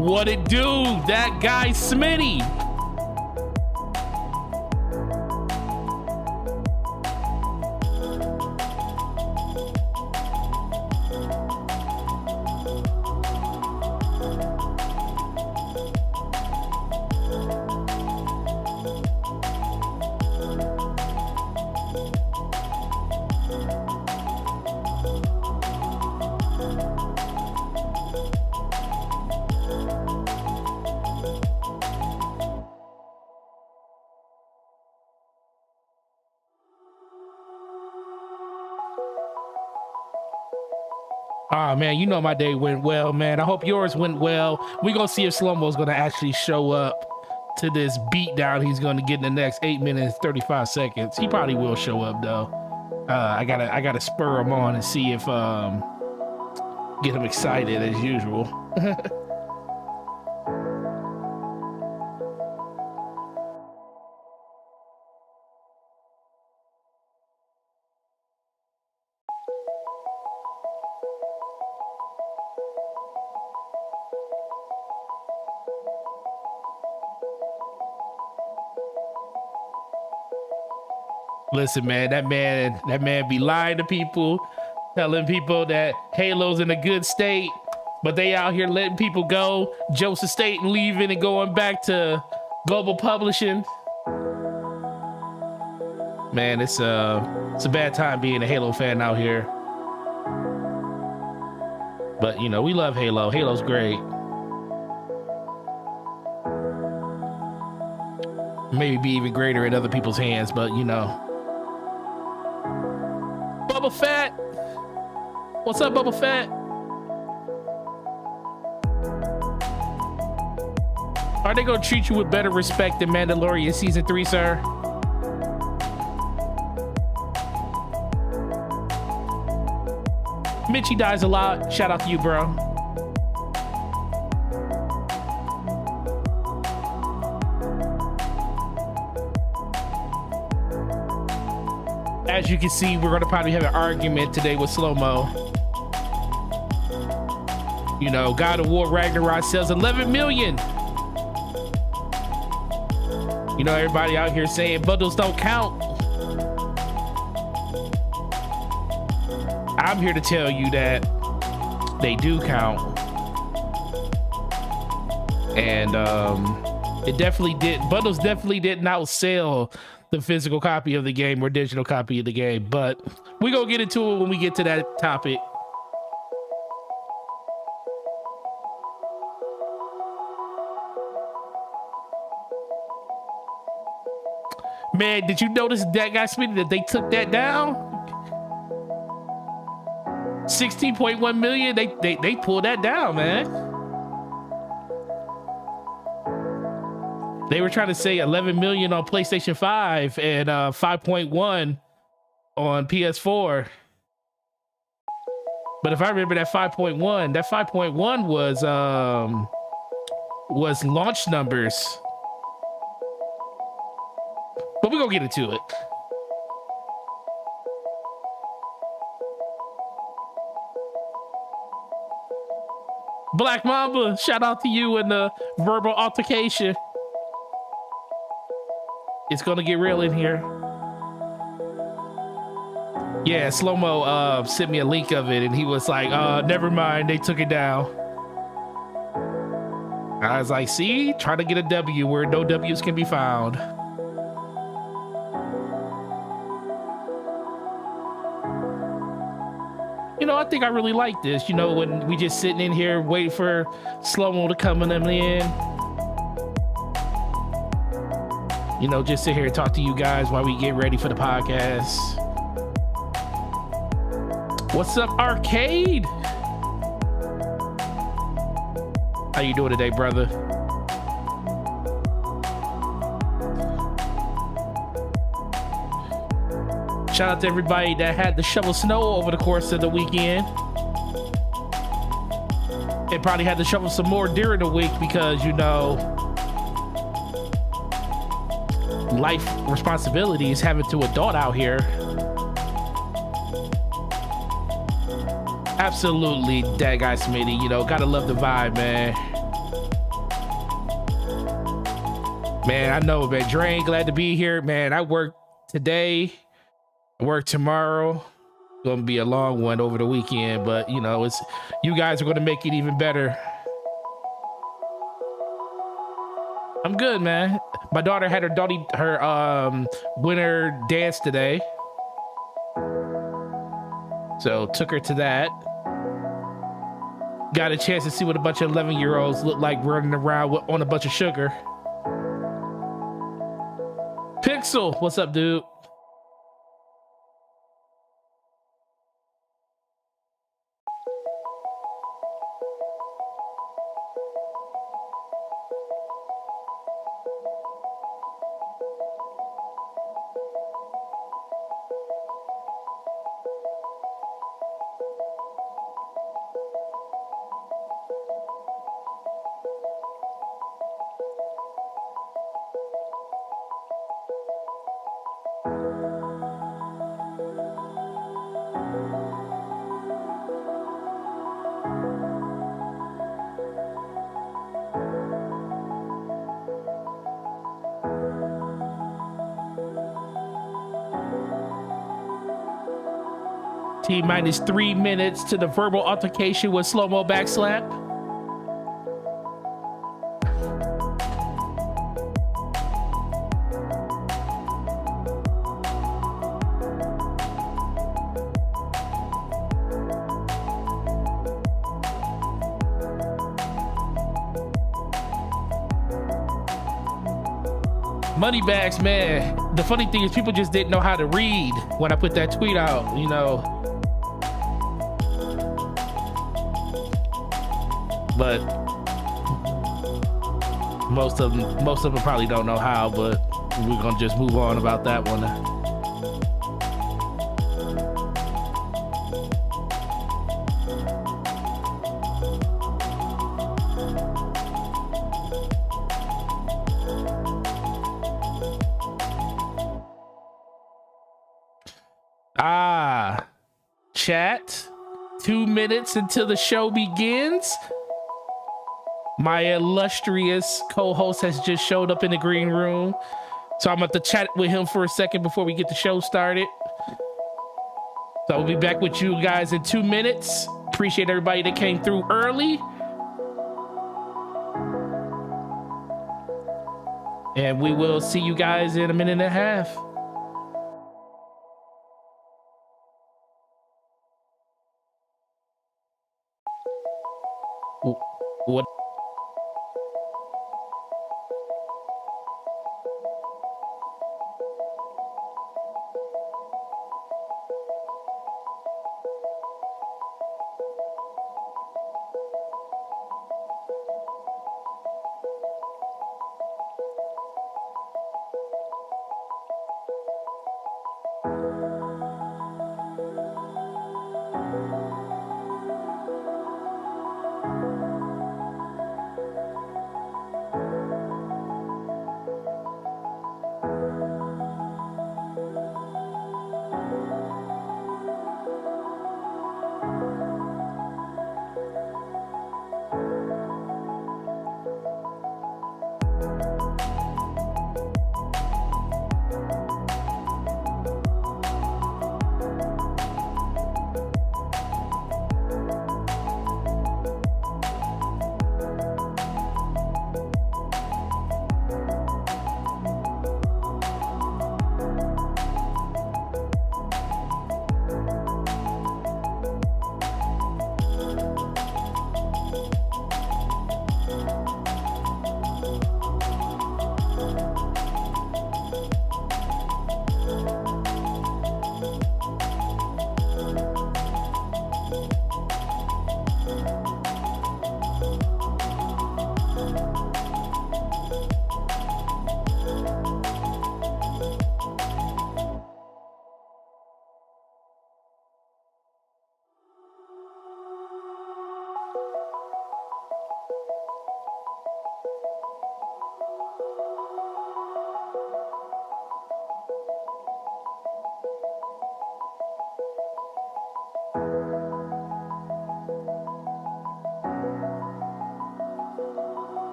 What it do? That guy Smitty. Oh man, you know my day went well, man. I hope yours went well. We're gonna see if Slow-Mo's gonna actually show up to this beatdown he's gonna get in the next 8 minutes 35 seconds. He probably will show up though. I gotta spur him on and see if get him excited as usual. Listen, man, that man be lying to people, telling people that Halo's in a good state, but they out here letting people go, Joseph State and leaving and going back to global publishing. Man, it's a bad time being a Halo fan out here. But you know, we love Halo. Halo's great. Maybe be even greater in other people's hands, but you know. Bubba Fett, what's up, Bubba Fett? Are they gonna treat you with better respect than Mandalorian season 3, sir? Mitchie dies a lot. Shout out to you, bro. As you can see, we're gonna probably have an argument today with Slow-Mo. You know, God of War Ragnarok sells 11 million. You know, everybody out here saying bundles don't count. I'm here to tell you that they do count. And it definitely did. Bundles definitely didn't outsell the physical copy of the game or digital copy of the game, but we're gonna get into it when we get to that topic. Man, did you notice that guy Smitty that they took that down? 16.1 million, they pulled that down, man. They were trying to say 11 million on PlayStation 5 and 5.1 on PS4. But if I remember that 5.1 was launch numbers. But we're gonna get into it. Black Mamba, shout out to you in the verbal altercation. It's gonna get real in here. Yeah, Slow-Mo sent me a link of it and he was like, never mind, they took it down. I was like, see, trying to get a W where no W's can be found. You know, I think I really like this, you know, when we just sitting in here waiting for Slow-Mo to come in. You know, just sit here and talk to you guys while we get ready for the podcast. What's up, Arcade? How you doing today, brother? Shout out to everybody that had to shovel snow over the course of the weekend. And probably had to shovel some more during the week because, you know, life responsibilities having to adult out here. Absolutely, that guy Smitty, you know, gotta love the vibe, man. Man, I know, man. Drain, glad to be here, man. I work today, I work tomorrow. Gonna be a long one over the weekend, but you know, it's you guys are gonna make it even better. I'm good, man. My daughter had her winter dance today, so took her to that. Got a chance to see what a bunch of 11-year-olds look like running around on a bunch of sugar. Pixel, what's up, dude? T-minus 3 minutes to the verbal altercation with slow-mo backslap. Money bags, man. The funny thing is people just didn't know how to read when I put that tweet out, you know. But most of them probably don't know how, but we're gonna just move on about that one. Chat, 2 minutes until the show begins. My illustrious co-host has just showed up in the green room, so I'm about to chat with him for a second before we get the show started. So I'll be back with you guys in 2 minutes. Appreciate everybody that came through early. And we will see you guys in a minute and a half. What?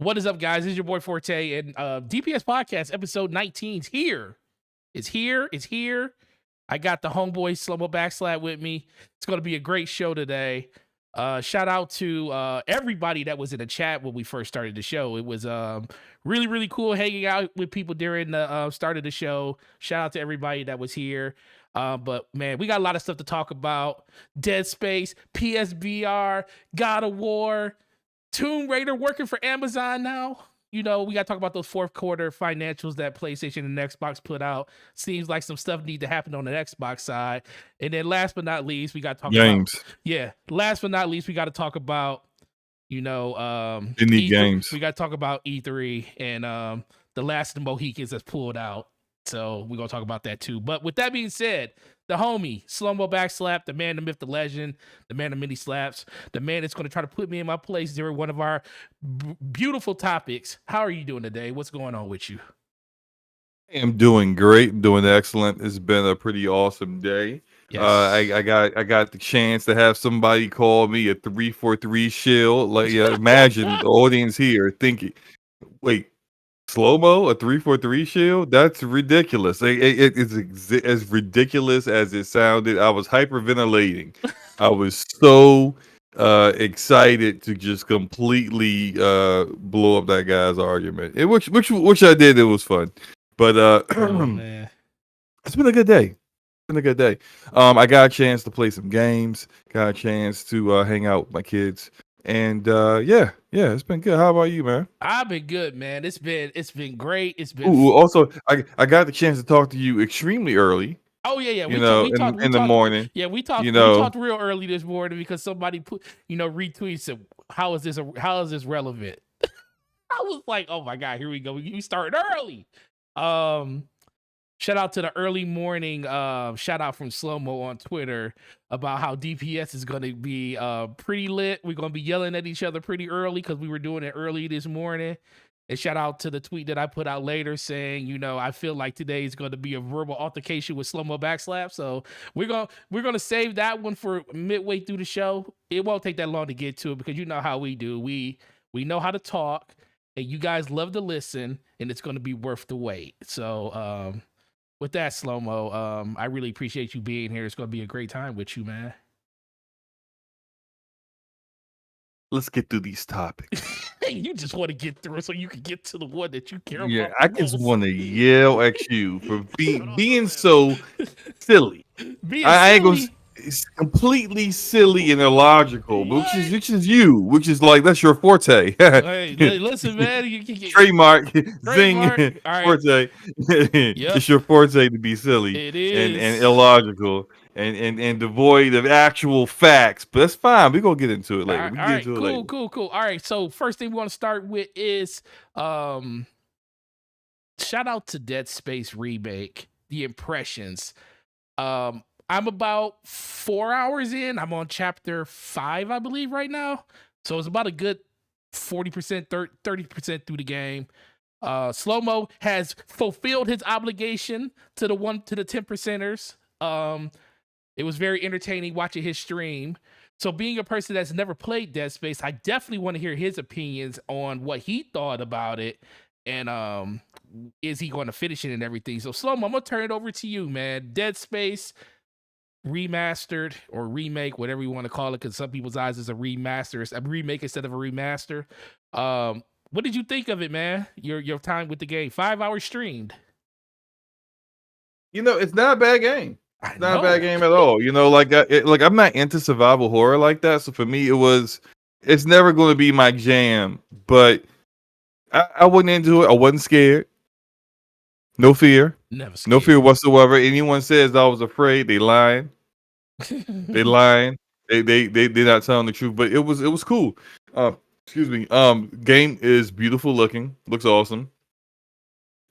What is up, guys? This is your boy Forte, and DPS Podcast episode 19 is here. It's here. I got the homeboy Slow-Mo Backslap with me. It's going to be a great show today. Shout out to everybody that was in the chat when we first started the show. It was really, really cool hanging out with people during the start of the show. Shout out to everybody that was here. But man, we got a lot of stuff to talk about. Dead Space, PSVR, God of War, Tomb Raider working for Amazon now. You know, we got to talk about those fourth quarter financials that PlayStation and Xbox put out. Seems like some stuff need to happen on the Xbox side. And then last but not least, we got to talk games. Last but not least, we got to talk about, indie games. We got to talk about E3 and the last of the Mohicans that's pulled out. So we're going to talk about that too. But with that being said, the homie, Slow-Mo Backslap, the man, the myth, the legend, the man of many slaps, the man that's going to try to put me in my place during one of our beautiful topics. How are you doing today? What's going on with you? I am doing great. I'm doing excellent. It's been a pretty awesome day. Yes. I got the chance to have somebody call me a 343 shield. Like, imagine the audience here thinking, wait, Slow-Mo, a 343 shield? That's ridiculous. It's as ridiculous as it sounded. I was hyperventilating. I was so excited to just completely blow up that guy's argument. Which I did. It was fun. But it's been a good day. I got a chance to play some games. Got a chance to hang out with my kids. And yeah, it's been good. How about you, man? I've been good, man. It's been great. It's been also I got the chance to talk to you extremely early. Oh yeah. We talked in the morning. Yeah, we talked real early this morning because somebody put retweets said, how is this relevant? I was like, oh my god, here we go. We started early. Shout out to the early morning shout out from Slow-Mo on Twitter about how DPS is going to be pretty lit. We're going to be yelling at each other pretty early because we were doing it early this morning. And shout out to the tweet that I put out later saying, I feel like today is going to be a verbal altercation with Slow-Mo Backslap. So we're going to save that one for midway through the show. It won't take that long to get to it because you know how we do. We know how to talk and you guys love to listen and it's going to be worth the wait. So, with that, Slow-Mo, I really appreciate you being here. It's going to be a great time with you, man. Let's get through these topics. You just want to get through it so you can get to the one that you care about. Yeah, I just want to yell at you for being so silly. It's completely silly and illogical, which is like that's your forte. Hey, listen, man. Trademark, zing, right. Forte. Yep. It's your forte to be silly. It is. And illogical and devoid of actual facts. But that's fine. We're gonna get into it later. Cool. All right. So first thing we want to start with is shout out to Dead Space remake, the impressions. I'm about 4 hours in. I'm on chapter 5, I believe, right now. So it's about a good 40%, 30% through the game. Slow-Mo has fulfilled his obligation to the 10%ers. It was very entertaining watching his stream. So being a person that's never played Dead Space, I definitely want to hear his opinions on what he thought about it. And is he going to finish it and everything? So Slow-Mo, I'm going to turn it over to you, man. Dead Space remastered or remake, whatever you want to call it, because some people's eyes is a remaster, it's a remake instead of a remaster. What did you think of it, man? Your time with the game, 5 hours streamed. It's not a bad game. It's not a bad game at all. I'm not into survival horror like that, so for me it's never going to be my jam. But I went into it. I wasn't scared. No fear. Never scared. No fear whatsoever. Anyone says I was afraid, they lying. They lying. They're not telling the truth. But it was cool. Excuse me. Game is beautiful looking. Looks awesome.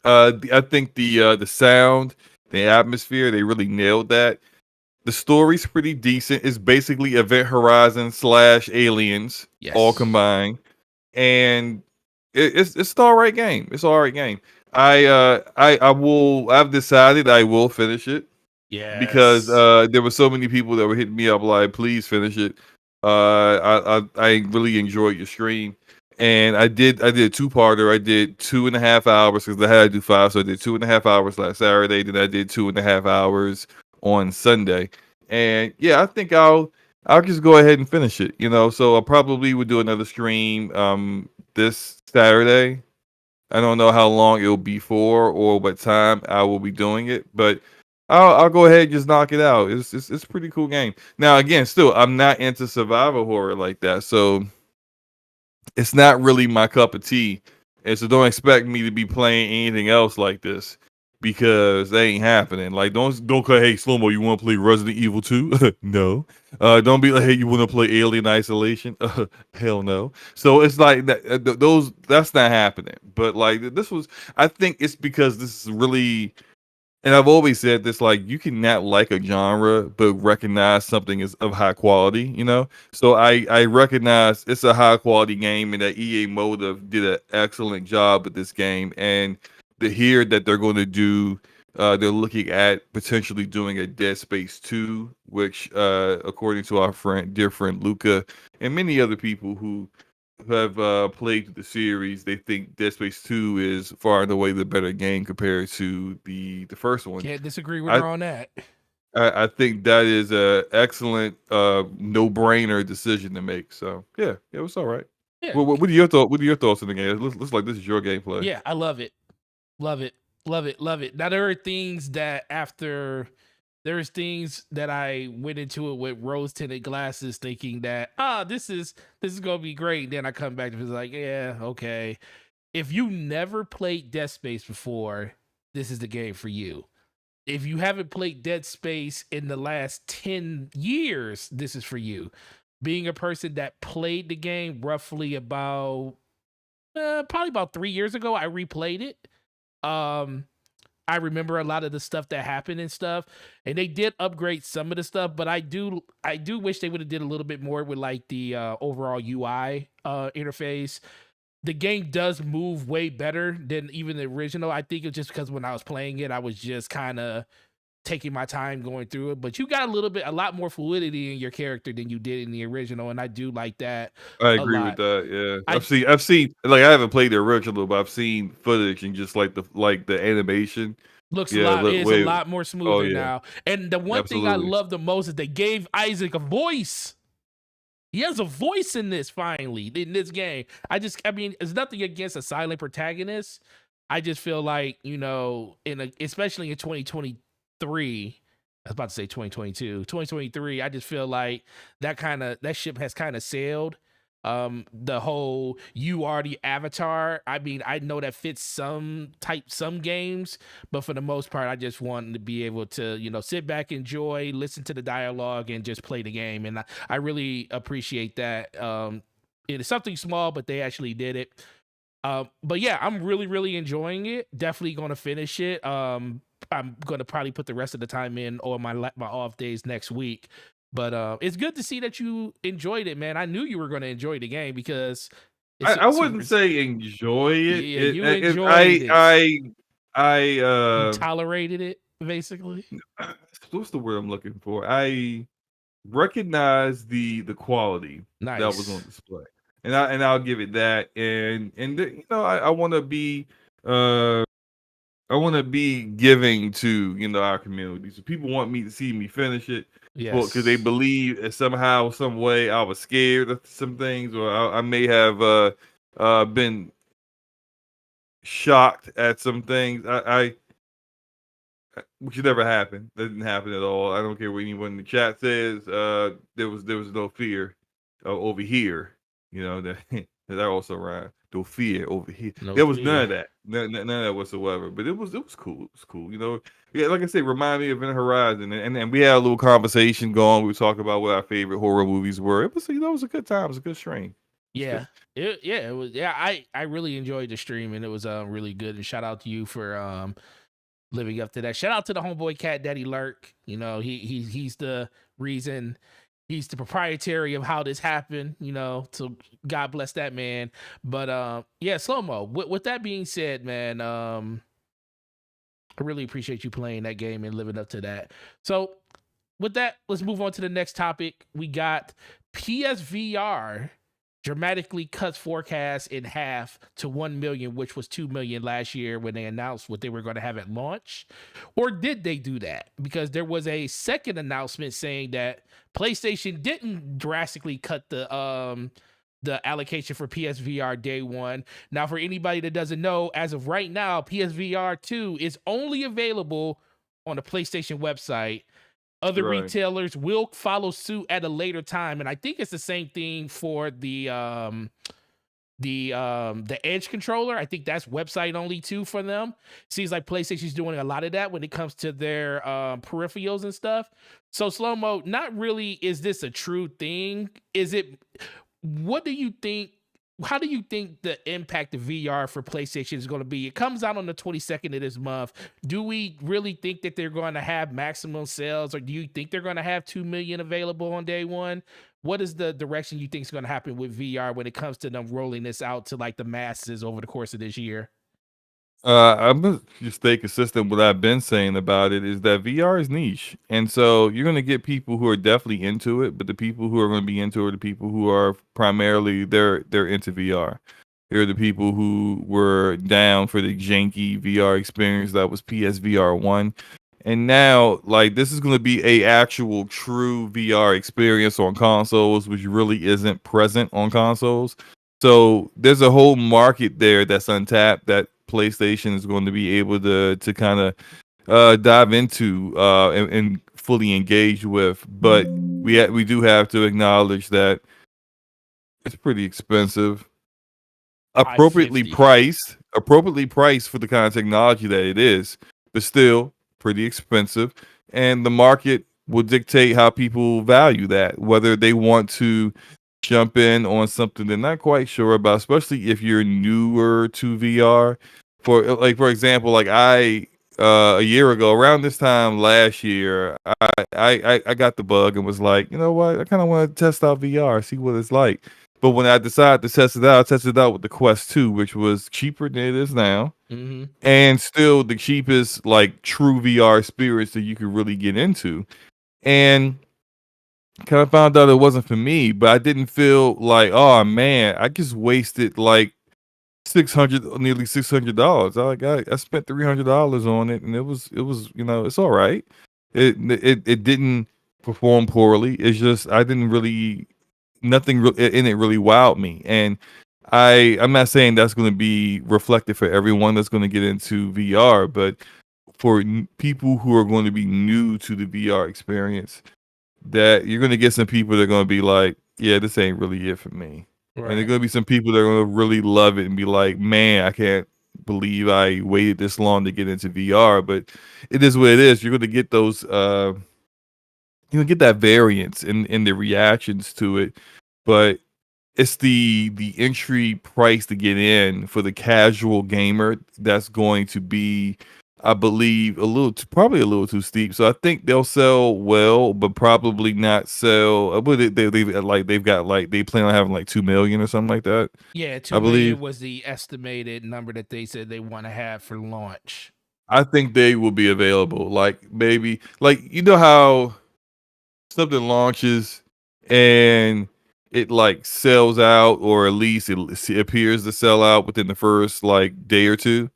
I think the sound, the atmosphere, they really nailed that. The story's pretty decent. It's basically Event Horizon / Aliens, all combined, and it's an all right game. It's an all right game. I've decided I will finish it. Yeah. Because there were so many people that were hitting me up like, please finish it. I really enjoyed your stream. and I did a two-parter. I did 2.5 hours because I had to do five, so I did 2.5 hours last Saturday. Then I did 2.5 hours on Sunday, and yeah, I think I'll just go ahead and finish it. So I probably would do another stream this Saturday. I don't know how long it'll be for or what time I will be doing it, but I'll go ahead and just knock it out. It's a pretty cool game. Now again, still I'm not into survival horror like that, so it's not really my cup of tea. And so don't expect me to be playing anything else like this because that ain't happening. Like don't go, hey slow mo, you want to play Resident Evil 2? No. Don't be like, hey, you want to play Alien Isolation? Hell no. So it's like that. That's not happening. But like this was, I think it's because this is really, and I've always said this, like you can not like a genre, but recognize something is of high quality. So I recognize it's a high quality game, and that EA Motive did an excellent job with this game. And to hear that they're going to do, they're looking at potentially doing a Dead Space 2, which, according to our dear friend Luca, and many other people who have played the series, they think Dead Space 2 is far and away the better game compared to the first one. Can't disagree with I her on that. I think that is a excellent no brainer decision to make. So yeah, it was all right. Yeah, What are your thoughts? What are your thoughts on the game? It looks like this is your gameplay. yeah, I love it, love it, love it, love it. Now there are things that there's things that I went into it with rose tinted glasses, thinking that this is gonna be great. Then I come back to it like, yeah, okay. If you never played Dead Space before, this is the game for you. If you haven't played Dead Space in the last 10 years, this is for you. Being a person that played the game roughly about probably about 3 years ago, I replayed it. Um I remember a lot of the stuff that happened and stuff, and they did upgrade some of the stuff, but I do wish they would have did a little bit more with like the overall UI interface. The game does move way better than even the original. I think it's just because when I was playing it, I was just kind of taking my time going through it. But you got a lot more fluidity in your character than you did in the original, and I do like that I a agree with lot. that. Yeah, I I've seen like I haven't played the original, but I've seen footage and just like the animation. looks a Yeah, lot look it's a way. lot more Oh smoother yeah, now. And the one thing I absolutely. love the most is they gave Isaac a voice. He has a voice in this finally in this game. I mean, it's nothing against a silent protagonist. I just feel like, especially in 2023, I was about to say 2022, 2023, I just feel like that ship has kind of sailed. The whole you are the avatar. I mean, I know that fits some games, but for the most part, I just want to be able to, sit back, enjoy, listen to the dialogue, and just play the game. And I really appreciate that. It is something small, but they actually did it. But yeah, I'm really, really enjoying it. Definitely going to finish it. I'm going to probably put the rest of the time in on my off days next week. But it's good to see that you enjoyed it, man. I knew you were going to enjoy the game because I wouldn't say enjoy it. yeah, you enjoyed it. I You tolerated it, basically. what's the word I'm looking for? I recognize the quality that was on Nice. display, and I'll give it that. I want to be uh I want to be giving to our community. So people want me to see me finish it, well, because they Yes. believe that somehow, some way, I was scared of some things, or I may have been shocked at some things. Which never happened. That didn't happen at all. I don't care what anyone in the chat says. There was no fear over here. That that also rhyme. No fear over here. No There was none of fear. that. None of that whatsoever. But it was cool. It was cool. Yeah, like I said, remind me of Event Horizon, and we had a little conversation going. We talked about what our favorite horror movies were. It was it was a good time. It was a good stream. It was good. Yeah. It was. Yeah, I really enjoyed the stream, and it was really good. And shout out to you for living up to that. Shout out to the homeboy Cat Daddy Lurk. He's the reason. He's the proprietary of how this happened. So God bless that man. But yeah, slow mo. With that being said, man, I really appreciate you playing that game and living up to that. So with that, let's move on to the next topic. We got PSVR dramatically cuts forecast in half to 1 million, which was 2 million last year when they announced what they were going to have at launch? Or did they do that? Because there was a second announcement saying that PlayStation didn't drastically cut the allocation for PSVR day one. Now, for anybody that doesn't know, as of right now, PSVR 2 is only available on the PlayStation website. Other Right. retailers will follow suit at a later time, and I think it's the same thing for the Edge controller. I think that's website only too for them. Seems like PlayStation's doing a lot of that when it comes to their peripherals and stuff. So Slow Mo, not really is this a true thing? Is it? What do you think? How do you think the impact of VR for PlayStation is going to be? It comes out on the 22nd of this month. Do we really think that they're going to have maximum sales, or do you think they're going to have 2 million available on day one? What is the direction you think is going to happen with VR when it comes to them rolling this out to like the masses over the course of this year? I'm gonna just stay consistent. What I've been saying about it is that VR is niche, and so you're gonna get people who are definitely into it, but the people who are gonna be into it are the people who are primarily they're into VR. They're the people who were down for the janky VR experience that was PSVR 1. And now, like, this is going to be a actual true VR experience on consoles, which really isn't present on consoles. So there's a whole market there that's untapped that PlayStation is going to be able to kind of dive into and fully engage with. But we do have to acknowledge that it's pretty expensive, $550. appropriately priced for the kind of technology that it is, but still pretty expensive. And the market will dictate how people value that, whether they want to jump in on something they're not quite sure about, especially if you're newer to VR. For example, like I a year ago, around this time last year, I got the bug and was like, you know what, I kind of want to test out VR, see what it's like. But when I decided to test it out, I tested it out with the Quest 2, which was cheaper than it is now, Mm-hmm. and still the cheapest like true VR experience that you could really get into. And kind of found out it wasn't for me, but I didn't feel like, oh man, I just wasted like nearly $600. I spent $300 on it, and it was it's all right. It didn't perform poorly. It's just I didn't really nothing in it really wowed me, and I'm not saying that's going to be reflected for everyone that's going to get into VR, but for people who are going to be new to the VR experience, that you're going to get some people that are going to be like, yeah, this ain't really it for me. And there's Right. going to be some people that are going to really love it and be like, man, I can't believe I waited this long to get into VR. But it is what it is. You're going to get those, you're going to get that variance in the reactions to it. But it's the entry price to get in for the casual gamer that's going to be, I believe, probably a little too steep. So I think they'll sell well, but probably not sell. But they've got like they plan on having like 2 million or something like that. Yeah, I 2 million believe. was the estimated number that they said they want to have for launch. I think they will be available. Like maybe like how something launches and it like sells out, or at least it appears to sell out within the first like day or two,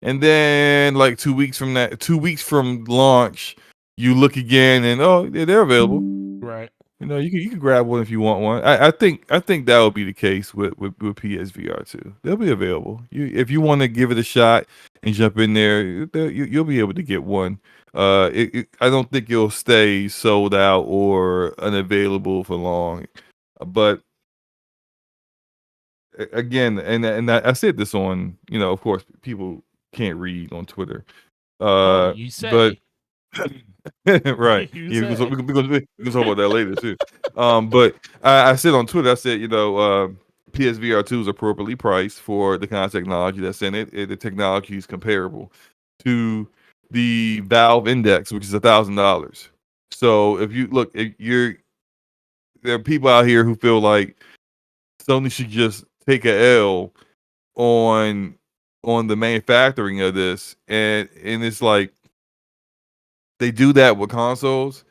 and then like 2 weeks from launch, you look again and oh yeah, they're available. Right. You can grab one if you want one. I think that will be the case with PSVR 2. They'll be available. If you want to give it a shot and jump in there, you'll be able to get one. I don't think it'll stay sold out or unavailable for long. But again, and I said this on, of course, people can't read on Twitter. Oh, you But say. right. You Yeah, say. we can talk about that later too. But I said on Twitter, I said, PSVR 2 is appropriately priced for the kind of technology that's in it. The technology is comparable to the Valve Index, which is $1,000. So if you look, there are people out here who feel like Sony should just take a L on the manufacturing of this, and it's like they do that with consoles.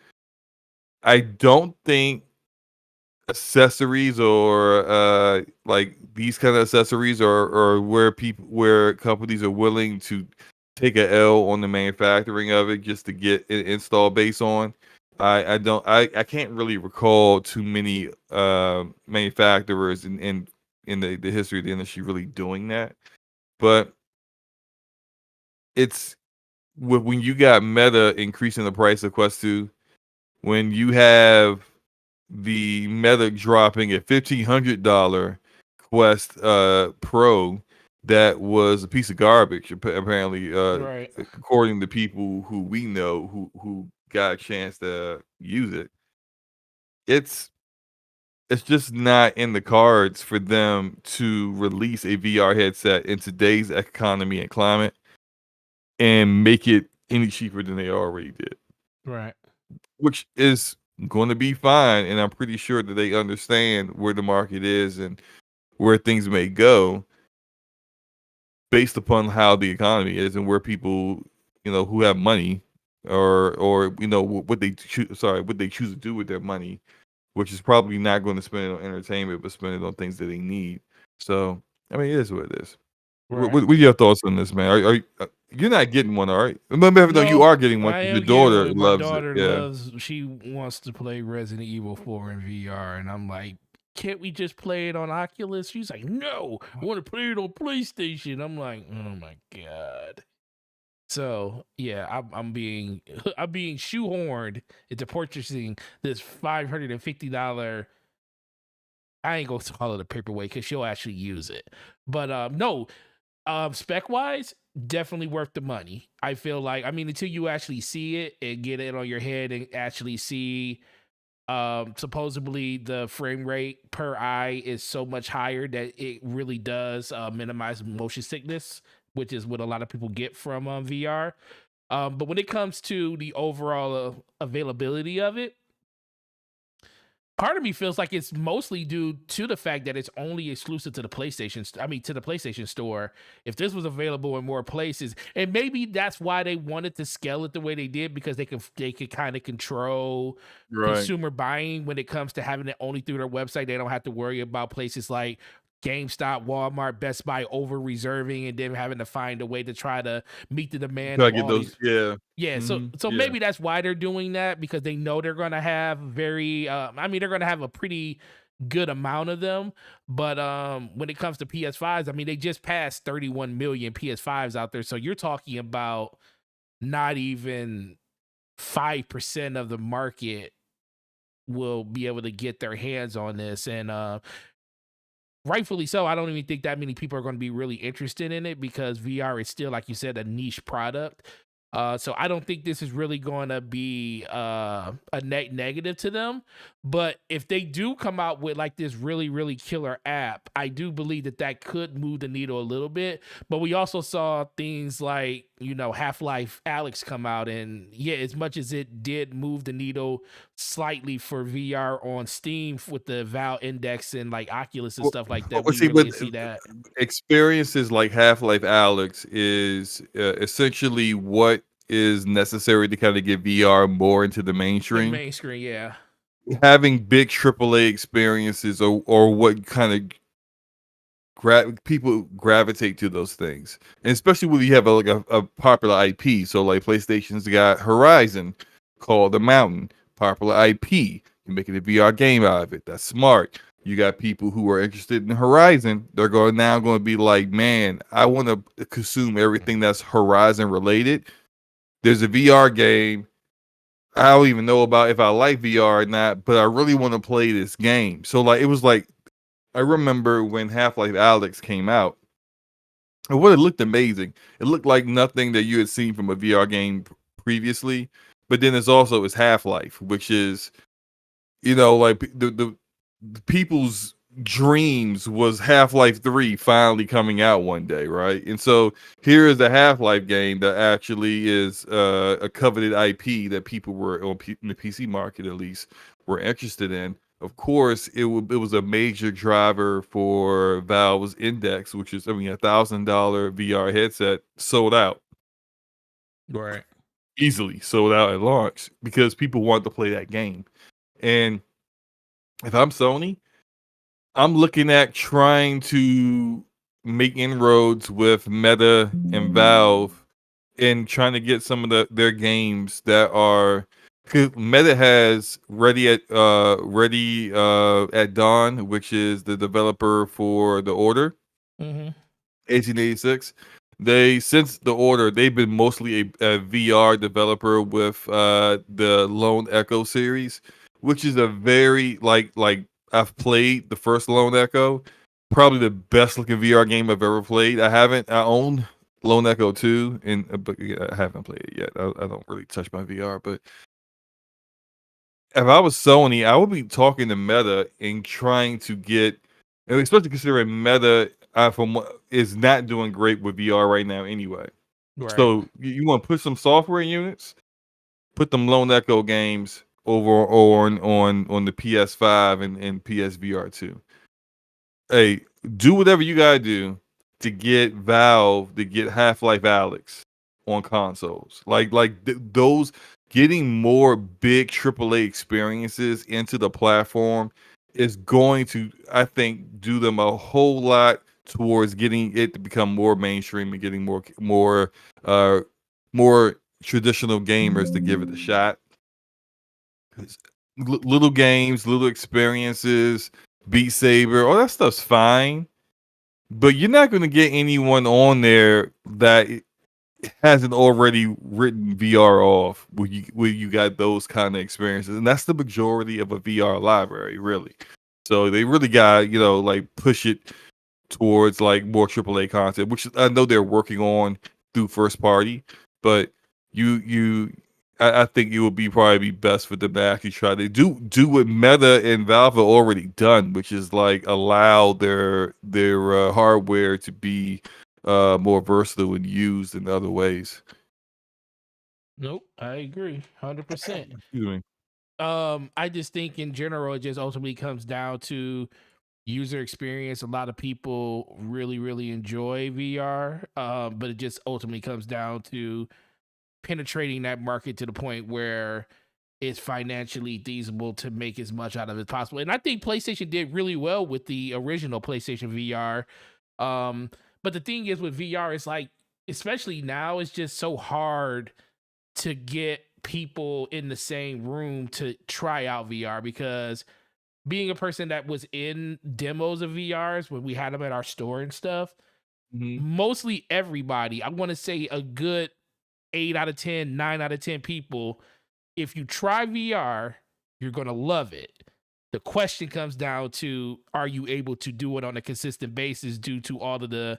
I don't think accessories or like these kind of accessories or where companies are willing to take a L on the manufacturing of it just to get an install base on. I can't really recall too many manufacturers in the history of the industry really doing that. But it's when you got Meta increasing the price of Quest 2, when you have the Meta dropping a $1,500 Quest Pro that was a piece of garbage apparently, Right. according to people who we know who got a chance to use it. It's just not in the cards for them to release a VR headset in today's economy and climate and make it any cheaper than they already did, Right. which is going to be fine. And I'm pretty sure that they understand where the market is and where things may go based upon how the economy is and where people, who have money or what they what they choose to do with their money, which is probably not going to spend it on entertainment, but spend it on things that they need. So, I mean, it is what it is. Right. What are your thoughts on this, man? You're not getting one, all right? Remember, though, you No, are getting one I 'cause your am getting daughter one. My loves it. daughter Yeah. she wants to play Resident Evil 4 in VR, and I'm like, can't we just play it on Oculus? She's like, no, I want to play it on PlayStation. I'm like, oh my god. So yeah, I'm being I'm being shoehorned into purchasing this $550. I ain't gonna call it a paperweight because she'll actually use it. But no, spec wise, definitely worth the money. I feel like, I mean, until you actually see it and get it on your head and actually see, supposedly the frame rate per eye is so much higher that it really does minimize motion sickness, which is what a lot of people get from VR. But when it comes to the overall availability of it, part of me feels like it's mostly due to the fact that it's only exclusive to the PlayStation. I mean, to the PlayStation Store. If this was available in more places, and maybe that's why they wanted to scale it the way they did, because they could kind of control Right. consumer buying when it comes to having it only through their website. They don't have to worry about places like GameStop, Walmart, Best Buy over reserving and then having to find a way to try to meet the demand Gotta of get all those. these. Yeah. Yeah, so Yeah. maybe that's why they're doing that, because they know they're gonna have I mean, they're gonna have a pretty good amount of them. But when it comes to PS5s, I mean, they just passed 31 million PS5s out there. So you're talking about not even 5% of the market will be able to get their hands on this. And rightfully so. I don't even think that many people are going to be really interested in it, because VR is still, like you said, a niche product. So I don't think this is really going to be a net negative to them. But if they do come out with like this really, really killer app, I do believe that that could move the needle a little bit. But we also saw things like, Half-Life Alex come out, and yeah, as much as it did move the needle slightly for VR on Steam with the Valve Index and like Oculus and Well, stuff like that, well, we see, really but didn't see that experiences like Half-Life Alex is essentially what is necessary to kind of get VR more into the in mainstream. main screen. Yeah, Having big AAA experiences or what kind of people gravitate to those things, and especially when you have a popular IP. So like PlayStation's got Horizon, called The Mountain, popular IP. You're making a VR game out of it. That's smart. You got people who are interested in Horizon. They're going to be like, man, I want to consume everything that's Horizon related. There's a VR game. I don't even know about if I like VR or not, but I really want to play this game. So like, it was like, I remember when Half-Life Alex came out, and what it looked amazing. It looked like nothing that you had seen from a VR game previously. But then it's Half-Life, which is, like the people's dreams was Half-Life 3 finally coming out one day, right? And so here is a Half-Life game that actually is a coveted IP that people were in the PC market, at least, were interested in. Of course, it was a major driver for Valve's Index, which is, $1,000 VR headset sold out right. easily, sold out at launch because people want to play that game. And if I'm Sony, I'm looking at trying to make inroads with Meta and Valve and trying to get some of their games that are, 'cause Meta has Ready at Dawn, which is the developer for The Order. Mm-hmm. 1886. They since The Order, they've been mostly a VR developer with the Lone Echo series, which is a very like I've played the first Lone Echo, probably the best looking VR game I've ever played. I own Lone Echo 2, and but yeah, I haven't played it yet. I don't really touch my VR, but if I was Sony, I would be talking to Meta and trying to get, and especially considering Meta is not doing great with VR right now anyway. Right. So you want to put some software units, put them Lone Echo games over on the PS5 and PSVR 2. Hey, do whatever you gotta do to get Valve to get Half-Life Alex on consoles. Those getting more big AAA experiences into the platform is going to, I think, do them a whole lot towards getting it to become more mainstream and getting uh more traditional gamers to give it a shot. 'Cause little games, little experiences, Beat Saber, all that stuff's fine, but you're not going to get anyone on there that hasn't already written VR off where you got those kind of experiences, and that's the majority of a VR library, really. So they really got, like, push it towards like more AAA content, which I know they're working on through first party, but I think it would probably be best for them to actually try to do what Meta and Valve have already done, which is like allow their hardware to be more versatile and used in other ways. Nope, I agree, 100%. Excuse me. I just think in general, it just ultimately comes down to user experience. A lot of people really, really enjoy VR, but it just ultimately comes down to penetrating that market to the point where it's financially feasible to make as much out of it as possible. And I think PlayStation did really well with the original PlayStation VR. Um, but the thing is with VR, it's like, especially now, it's just so hard to get people in the same room to try out VR, because being a person that was in demos of VRs when we had them at our store and stuff, Hmm. mostly everybody, I want to say a good 8 out of 10, 9 out of 10 people, if you try VR, you're going to love it. The question comes down to, are you able to do it on a consistent basis due to all of the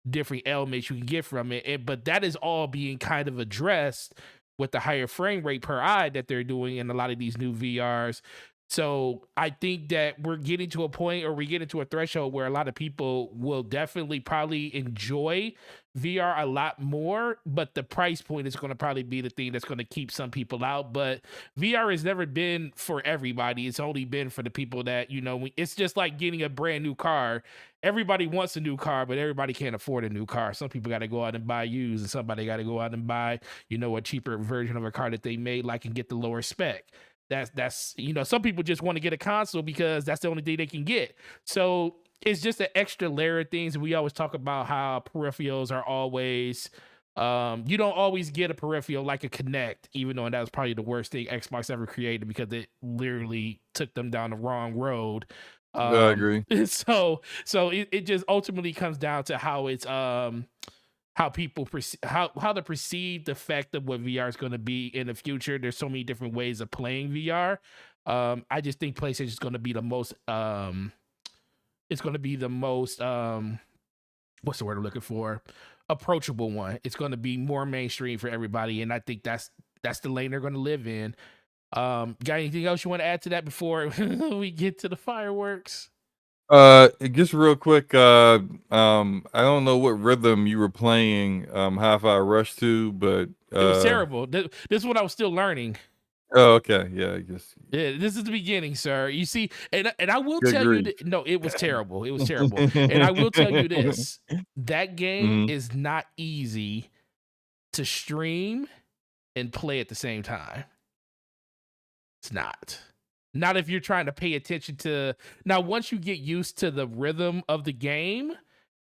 different elements you can get from it? But that is all being kind of addressed with the higher frame rate per eye that they're doing in a lot of these new VRs. So I think that we're getting to a point, or we get into a threshold where a lot of people will definitely probably enjoy VR a lot more, but the price point is going to probably be the thing that's going to keep some people out. But VR has never been for everybody. It's only been for the people that, it's just like getting a brand new car. Everybody wants a new car, but everybody can't afford a new car. Some people got to go out and buy used, and somebody got to go out and buy, a cheaper version of a car that they made, like, and get the lower spec. That's some people just want to get a console because that's the only thing they can get. So it's just an extra layer of things. We always talk about how peripherals are always, you don't always get a peripheral like a Kinect, even though that was probably the worst thing Xbox ever created, because it literally took them down the wrong road. I agree. So it just ultimately comes down to how it's how people how the perceived effect of what VR is going to be in the future. There's so many different ways of playing VR. I just think PlayStation is going to be the most it's going to be the most what's the word I'm looking for, approachable one. It's going to be more mainstream for everybody, and I think that's the lane they're going to live in. Got anything else you want to add to that before we get to the fireworks? Just real quick, I don't know what rhythm you were playing Hi-Fi Rush to, but It was terrible. This is what I was still learning. oh, okay, yeah, I guess. Yeah, this is the beginning, sir. You see, and I will Good tell you grief. that no, it was terrible. It was terrible. And I will tell you this: that game Mhm. is not easy to stream and play at the same time. It's not. Not if you're trying to pay attention to. Now, once you get used to the rhythm of the game,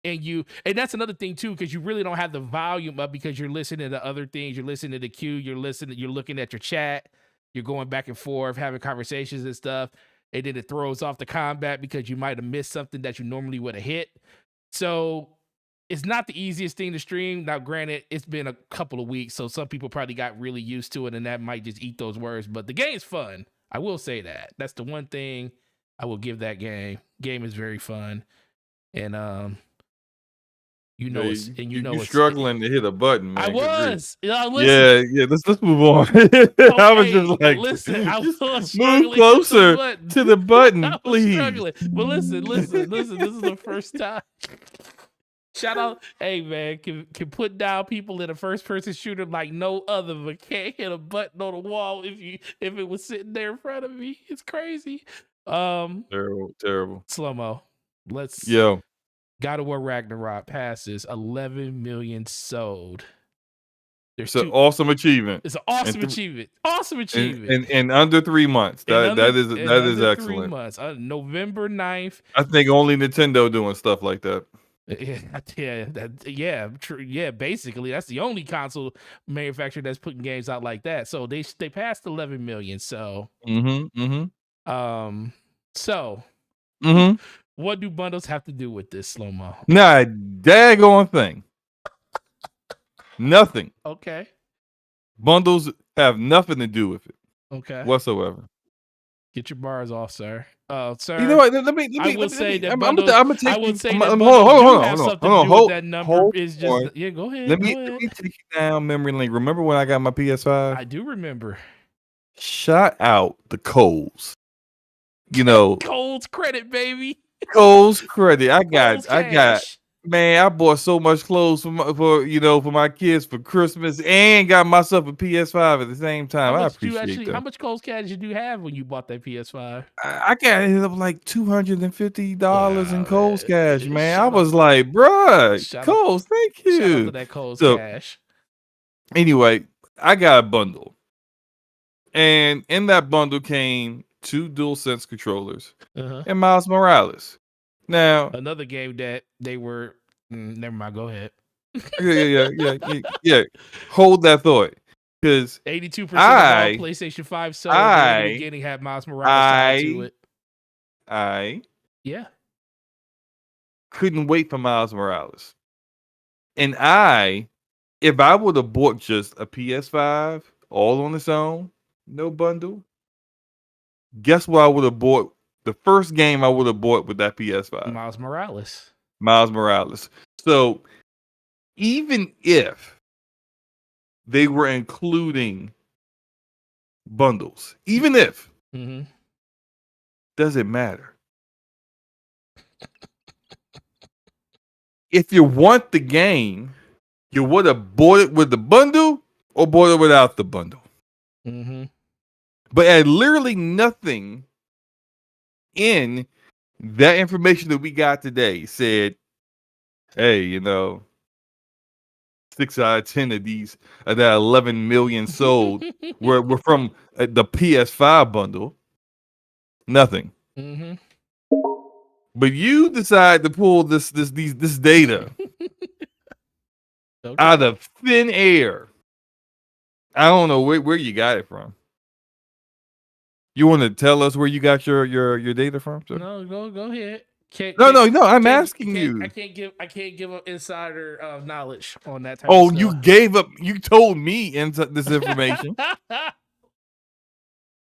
and that's another thing too, because you really don't have the volume up because you're listening to other things. You're listening to the queue. You're looking at your chat. You're going back and forth, having conversations and stuff. And then it throws off the combat because you might have missed something that you normally would have hit. So it's not the easiest thing to stream. Now, granted, it's been a couple of weeks, so some people probably got really used to it, and that might just eat those words. But the game's fun. I will say that. That's the one thing I will give that game. Game is very fun, and You're struggling to hit a button, man. I was. Yeah. Let's move on. Okay, I was just like, listen. I was move closer to the button, please. Struggling. But listen. This is the first time. Shout out, hey man, can put down people in a first person shooter like no other, but can't hit a button on the wall if it was sitting there in front of me. It's crazy. Terrible. Slow-mo. God of War Ragnarok passes 11 million sold. It's an awesome achievement. It's an awesome achievement. Awesome achievement. In under 3 months. That is excellent. 3 months. November 9th. I think only Nintendo doing stuff like that. Yeah, basically that's the only console manufacturer that's putting games out like that. So they passed 11 million. So what do bundles have to do with this, Slow-mo? Nah, daggone thing. Nothing. Okay. Bundles have nothing to do with it. Okay. Whatsoever. Get your bars off, sir. Sir. You know what? I will say that bundles. Hold on. That number is just. Yeah, go ahead. Let me take you down memory lane. Remember when I got my PS5? I do remember. Shout out the Kohl's. You know, Kohl's credit, baby. Kohl's credit. I got. Man, I bought so much clothes for my kids for Christmas and got myself a PS5 at the same time. I appreciate that. How much Kohl's cash did you have when you bought that PS5? I got it up like $250 in Kohl's cash, man. I was like, bruh, Kohl's, thank you. Shout out to that Kohl's cash. Anyway, I got a bundle. And in that bundle came 2 DualSense controllers and Miles Morales. Now, another game that they were never mind. Go ahead. Yeah. Hold that thought, because 82% of all PlayStation 5 sold in the beginning had Miles Morales tied to it. I couldn't wait for Miles Morales, and if I would have bought just a PS5 all on its own, no bundle, guess what I would have bought? The first game I would have bought with that PS5. Miles Morales. So even if they were including bundles, doesn't matter. If you want the game, you would have bought it with the bundle or bought it without the bundle. But at literally nothing in that information that we got today said, hey, 6 out of 10 of these, that 11 million sold were from the PS5 bundle. Nothing. But you decide to pull this data out of thin air. I don't know where you got it from. You want to tell us where you got your data from, sir? No, go ahead. No. I'm asking you. I can't give up insider knowledge on that type. Oh, you gave up. You told me this information.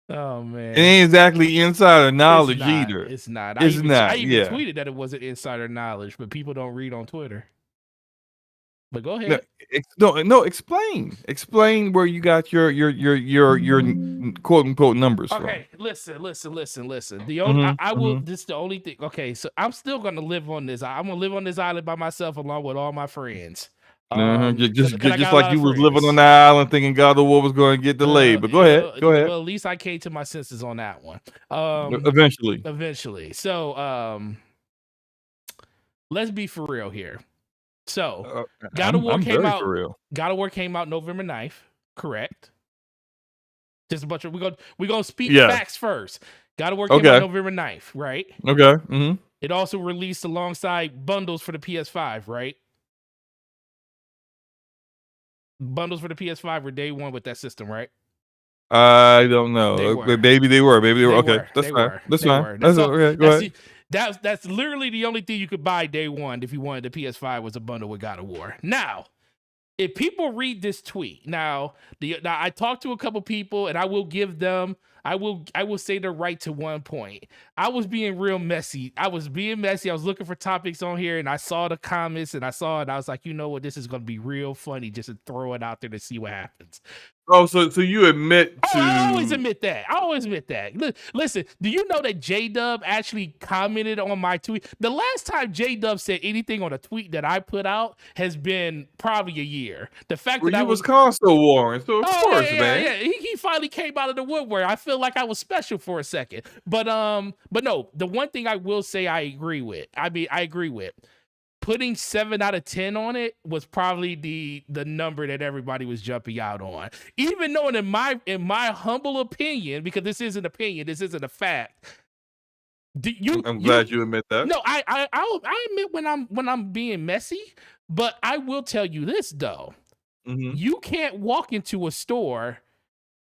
Oh man, it ain't exactly insider knowledge either. It's not. I even tweeted that it wasn't insider knowledge, but people don't read on Twitter. But go ahead. No. Explain where you got your quote unquote numbers from. Okay, listen. The only I will. This is the only thing. Okay, so I'm still gonna live on this. I'm gonna live on this island by myself along with all my friends. Just like you was living on the island thinking God of War was going to get delayed. But go ahead. Well, at least I came to my senses on that one. Eventually. So let's be for real here. So God of War came out. God of War came out November 9th, correct? Just a bunch of we're gonna speak Yeah. facts first. God of War came out November 9th, right? Okay. Mm-hmm. It also released alongside bundles for the PS5, right? Bundles for the PS5 were day one with that system, right? I don't know. They were. Maybe they were. Maybe they were. Okay, that's They fine. were. That's They fine. were. That's okay. Go ahead. That's literally the only thing you could buy day one if you wanted the PS5 was a bundle with God of War. Now, if people read this tweet, now I talked to a couple people, and I will give them, I will say they're right to one point. I was being real messy. I was looking for topics on here, and I saw the comments, and I was like, you know what, this is gonna be real funny just to throw it out there to see what happens. Oh, so you admit to? I always admit that. Listen, do you know that J-Dub actually commented on my tweet? The last time J-Dub said anything on a tweet that I put out has been probably a year. The fact that I was console warring, so of course, man. Yeah. He finally came out of the woodwork. I feel like I was special for a second. But no, the one thing I will say I agree with. Putting 7 out of 10 on it was probably the number that everybody was jumping out on. Even though in my humble opinion, because this isn't opinion, this isn't a fact. I'm glad you admit that. No, I admit when I'm being messy, but I will tell you this though. Mm-hmm. You can't walk into a store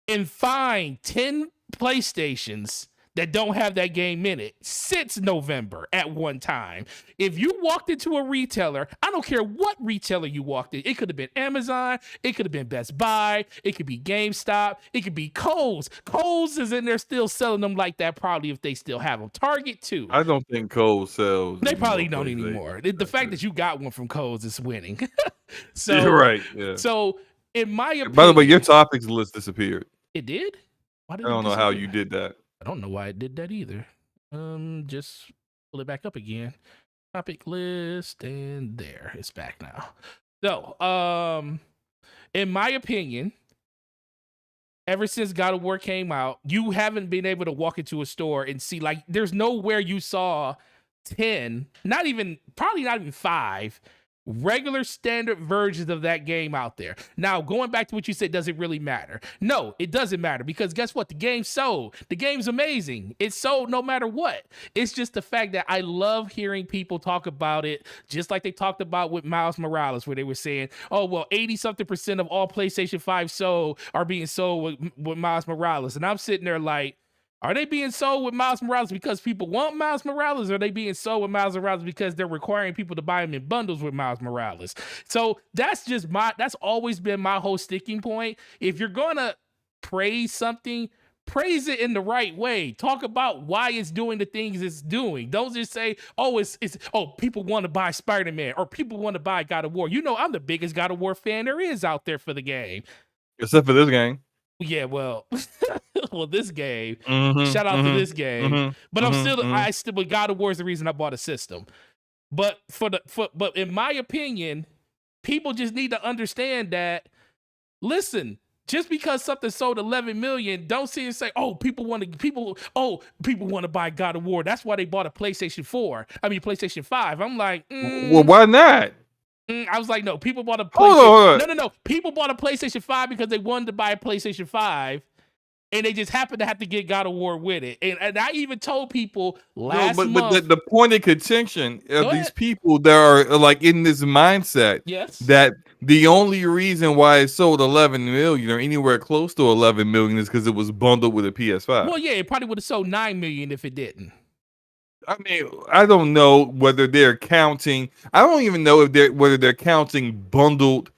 and find 10 PlayStations that don't have that game in it since November at one time. If you walked into a retailer, I don't care what retailer you walked in, it could have been Amazon, it could have been Best Buy, it could be GameStop, it could be Kohl's. Kohl's is in there still selling them like that probably if they still have them. Target too. I don't think Kohl's sells. They probably don't anymore. The fact that you got one from Kohl's is winning. So you're right. Yeah. So in my opinion, by the way, your topics list disappeared. It did? Why did I don't know how you did that. I don't know why it did that either. Just pull it back up again. Topic list, and there it's back now. So, in my opinion, ever since God of War came out, you haven't been able to walk into a store and see, like, there's nowhere you saw 10, probably not even 5 regular standard versions of that game out there. Now, going back to what you said, does it really matter? No, it doesn't matter, because guess what? The game sold. The game's amazing. It sold no matter what. It's just the fact that I love hearing people talk about it, just like they talked about with Miles Morales, where they were saying, oh, well, 80-something% of all PlayStation 5 sold are being sold with Miles Morales. And I'm sitting there like, are they being sold with Miles Morales because people want Miles Morales? Or are they being sold with Miles Morales because they're requiring people to buy them in bundles with Miles Morales? So that's always been my whole sticking point. If you're going to praise something, praise it in the right way. Talk about why it's doing the things it's doing. Don't just say, oh, people want to buy Spider-Man or people want to buy God of War. You know, I'm the biggest God of War fan there is out there for the game. Except for this game. Yeah, well, this game. Mm-hmm, shout out to this game. Mm-hmm, but but God of War is the reason I bought a system. But but in my opinion, people just need to understand that. Listen, just because something sold 11 million, don't see and say, oh, people want to buy God of War. That's why they bought a PlayStation 5. I'm like, well, why not? I was like, no, people bought a PlayStation. No. People bought a PlayStation 5 because they wanted to buy a PlayStation 5, and they just happened to have to get God of War with it. And I even told people last month. But the point of contention of these people that are like in this mindset, yes, that the only reason why it sold 11 million or anywhere close to 11 million is because it was bundled with a PS5. Well, yeah, it probably would have sold 9 million if it didn't. I mean, I don't know whether they're counting. I don't even know whether they're counting bundled.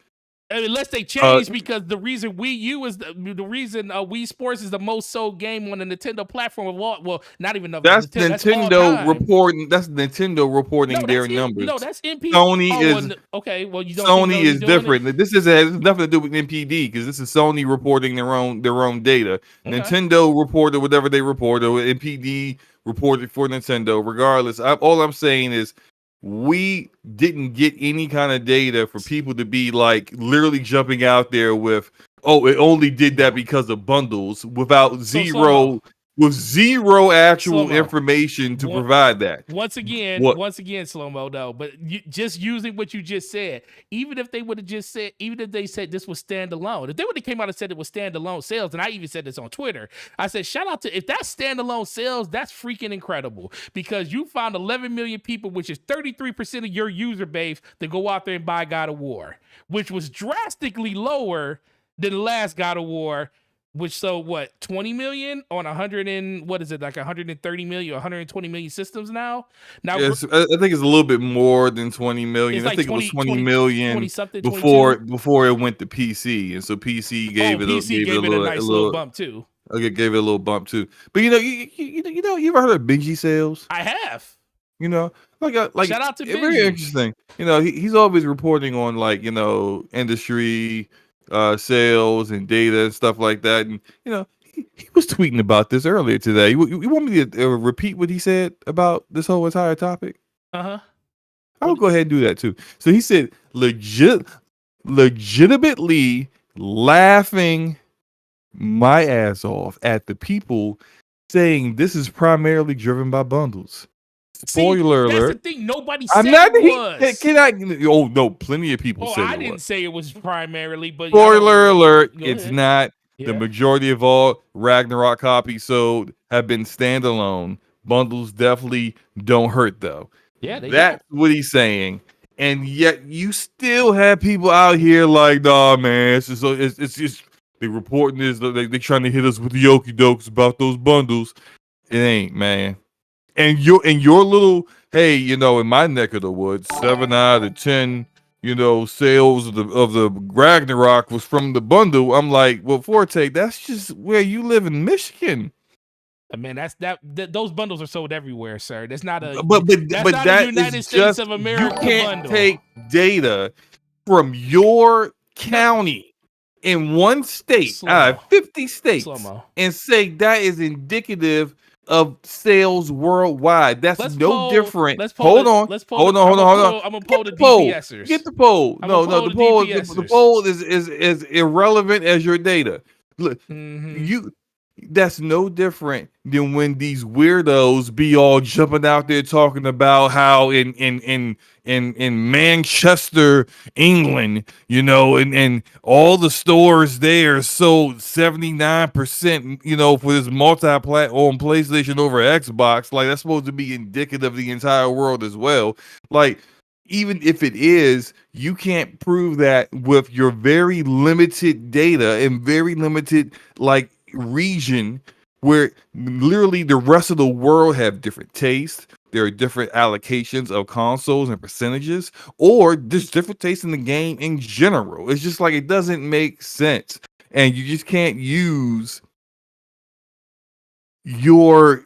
Unless they change, because the reason Wii U is the reason Wii Sports is the most sold game on the Nintendo platform of all. Well, not even that's Nintendo reporting. That's Nintendo reporting their numbers. No, that's NPD. Sony is okay. Well, you don't. Sony is different. This has nothing to do with NPD because this is Sony reporting their own data. Okay. Nintendo reported whatever they reported. NPD reported for Nintendo. Regardless, all I'm saying is, we didn't get any kind of data for people to be like literally jumping out there with, oh, it only did that because of bundles without zero with zero actual Slow-mo. information to provide that. Once again, slow-mo though. But just using what you just said, even if they would have just said, even if they said this was standalone, if they would have came out and said it was standalone sales, and I even said this on Twitter, I said, shout out to, if that's standalone sales, that's freaking incredible, because you found 11 million people, which is 33% of your user base, to go out there and buy God of War, which was drastically lower than the last God of War, which sold what, 20 million on 100 and what is it, like 130 million, 120 million systems now? Now yes, I think it's a little bit more than 20 million. Like I think 20, it was 20 million 20 something before it went to PC, and so PC gave it a nice little bump too. Okay, gave it a little bump too. But you ever heard of Benji sales? I have. Like shout out to Benji. Very interesting. He's always reporting on industry sales and data and stuff like that. And he was tweeting about this earlier today. You want me to repeat what he said about this whole entire topic? I'll go ahead and do that too. So he said, legitimately laughing my ass off at the people saying this is primarily driven by bundles. Spoiler alert. That's the thing. Nobody said it was. Oh no, plenty of people said it was. I didn't say it was primarily, but spoiler alert, it's not. The majority of all Ragnarok copies sold have been standalone. Bundles definitely don't hurt though. Yeah, that's what he's saying. And yet you still have people out here like, nah, man, it's just they reporting this, they trying to hit us with the okie dokes about those bundles. It ain't, man. And your little, hey, in my neck of the woods, 7 out of 10, sales of the Ragnarok was from the bundle. I'm like, well, Forte, that's just where you live in Michigan. I mean, those bundles are sold everywhere, sir. That's not a that United States of America bundle. You can't take data from your county in one state out of 50 states and say that is indicative of sales worldwide. That's no different. Hold on. I'm gonna poll the DPSers. Get the poll. No, the poll is irrelevant as your data. Look, that's no different than when these weirdos be all jumping out there talking about how in Manchester, England, and all the stores there sold 79%, for this multi-platform PlayStation over Xbox. Like, that's supposed to be indicative of the entire world as well. Like, even if it is, you can't prove that with your very limited data and very limited region, where literally the rest of the world have different tastes. There are different allocations of consoles and percentages, or just different tastes in the game in general. It's just like, it doesn't make sense. And you just can't use your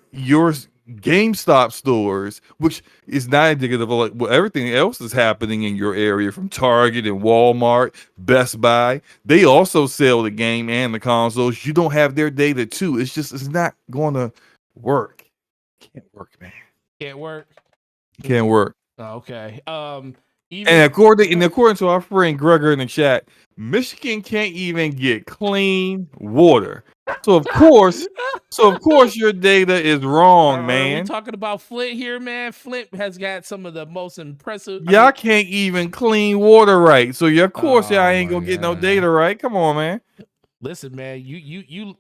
GameStop stores, which is not indicative of everything else is happening in your area, from Target and Walmart, Best Buy. They also sell the game and the consoles. You don't have their data too. It's not going to work. Can't work, man. Can't work. Can't work. Okay. And according to our friend Gregor in the chat, Michigan can't even get clean water. So of course your data is wrong, man. We're talking about Flint here, man. Flint has got some of the most impressive. Y'all can't even clean water right. So of course y'all ain't gonna get no data right. Come on, man. Listen, man, you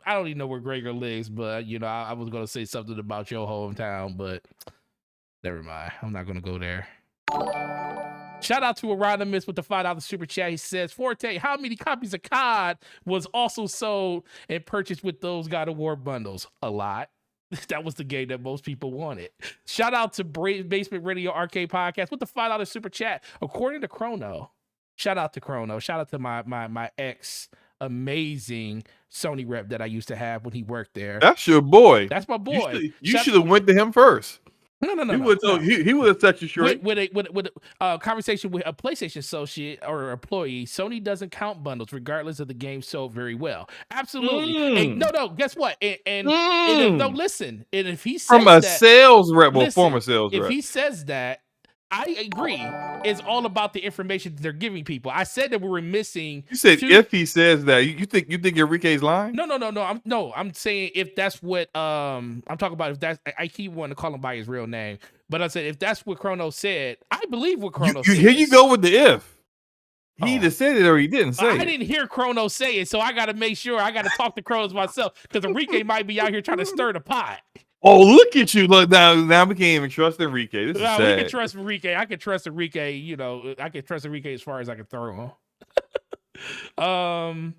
I don't even know where Gregor lives, but I was gonna say something about your hometown, but never mind. I'm not gonna go there. Shout out to Aronimus with the $5 super chat. He says, Forte, how many copies of COD was also sold and purchased with those God of War bundles? A lot. That was the game that most people wanted. Shout out to Basement Radio Arcade Podcast with the $5 super chat. According to Chrono, shout out to Chrono. Shout out to my ex amazing Sony rep that I used to have when he worked there. That's your boy. That's my boy. You should have went to him first. No. He would have set you straight. With a conversation with a PlayStation associate or employee, Sony doesn't count bundles regardless of the game sold very well. Absolutely. And no. Guess what? Listen. And if he says from a sales rep, former sales rep, if he says that, I agree. It's all about the information that they're giving people. I said that we were missing. You said if he says that, you think Enrique's lying? No. I'm saying if that's what I'm talking about. If that's, I keep wanting to call him by his real name, but I said if that's what Chronos said, I believe what Chronos said. Here you go with the if. He either said it or he didn't say it. I didn't hear Chronos say it, so I got to make sure. I got to talk to Chronos myself because Enrique might be out here trying to stir the pot. Oh, look at you! Look now we can't even trust Enrique. This is sad. We can trust Enrique. I can trust Enrique. You know, I can trust Enrique as far as I can throw him.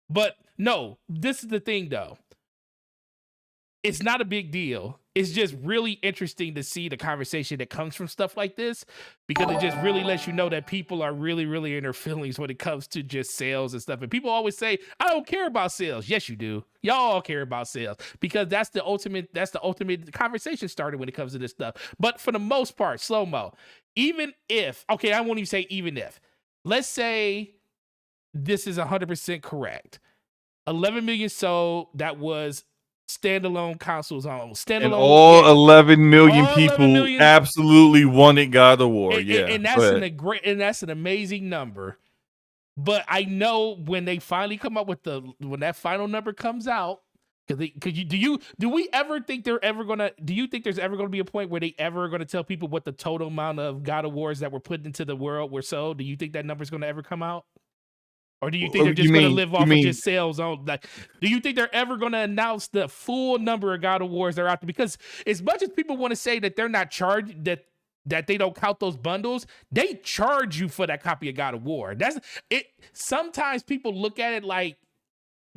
But no, this is the thing though. It's not a big deal. It's just really interesting to see the conversation that comes from stuff like this, because it just really lets you know that people are really, really in their feelings when it comes to just sales and stuff. And people always say, I don't care about sales. Yes, you do. Y'all all care about sales, because that's the ultimate conversation starter when it comes to this stuff. But for the most part, slow-mo, even if, okay, I won't even say even if, let's say this is 100% correct. 11 million sold, that was standalone consoles on standalone, and all 11 million people absolutely wanted God of War. And that's an amazing number. But I know when they finally come up with when that final number comes out, do we ever think do you think there's ever gonna be a point where they ever gonna tell people what the total amount of God of Wars that were put into the world were sold? Do you think that number's gonna ever come out? Or do you think they're just going to live off of just sales on? Like, do you think they're ever going to announce the full number of God of Wars that are out there? Because as much as people want to say that they're not charged, that they don't count those bundles, they charge you for that copy of God of War. That's it. Sometimes people look at it like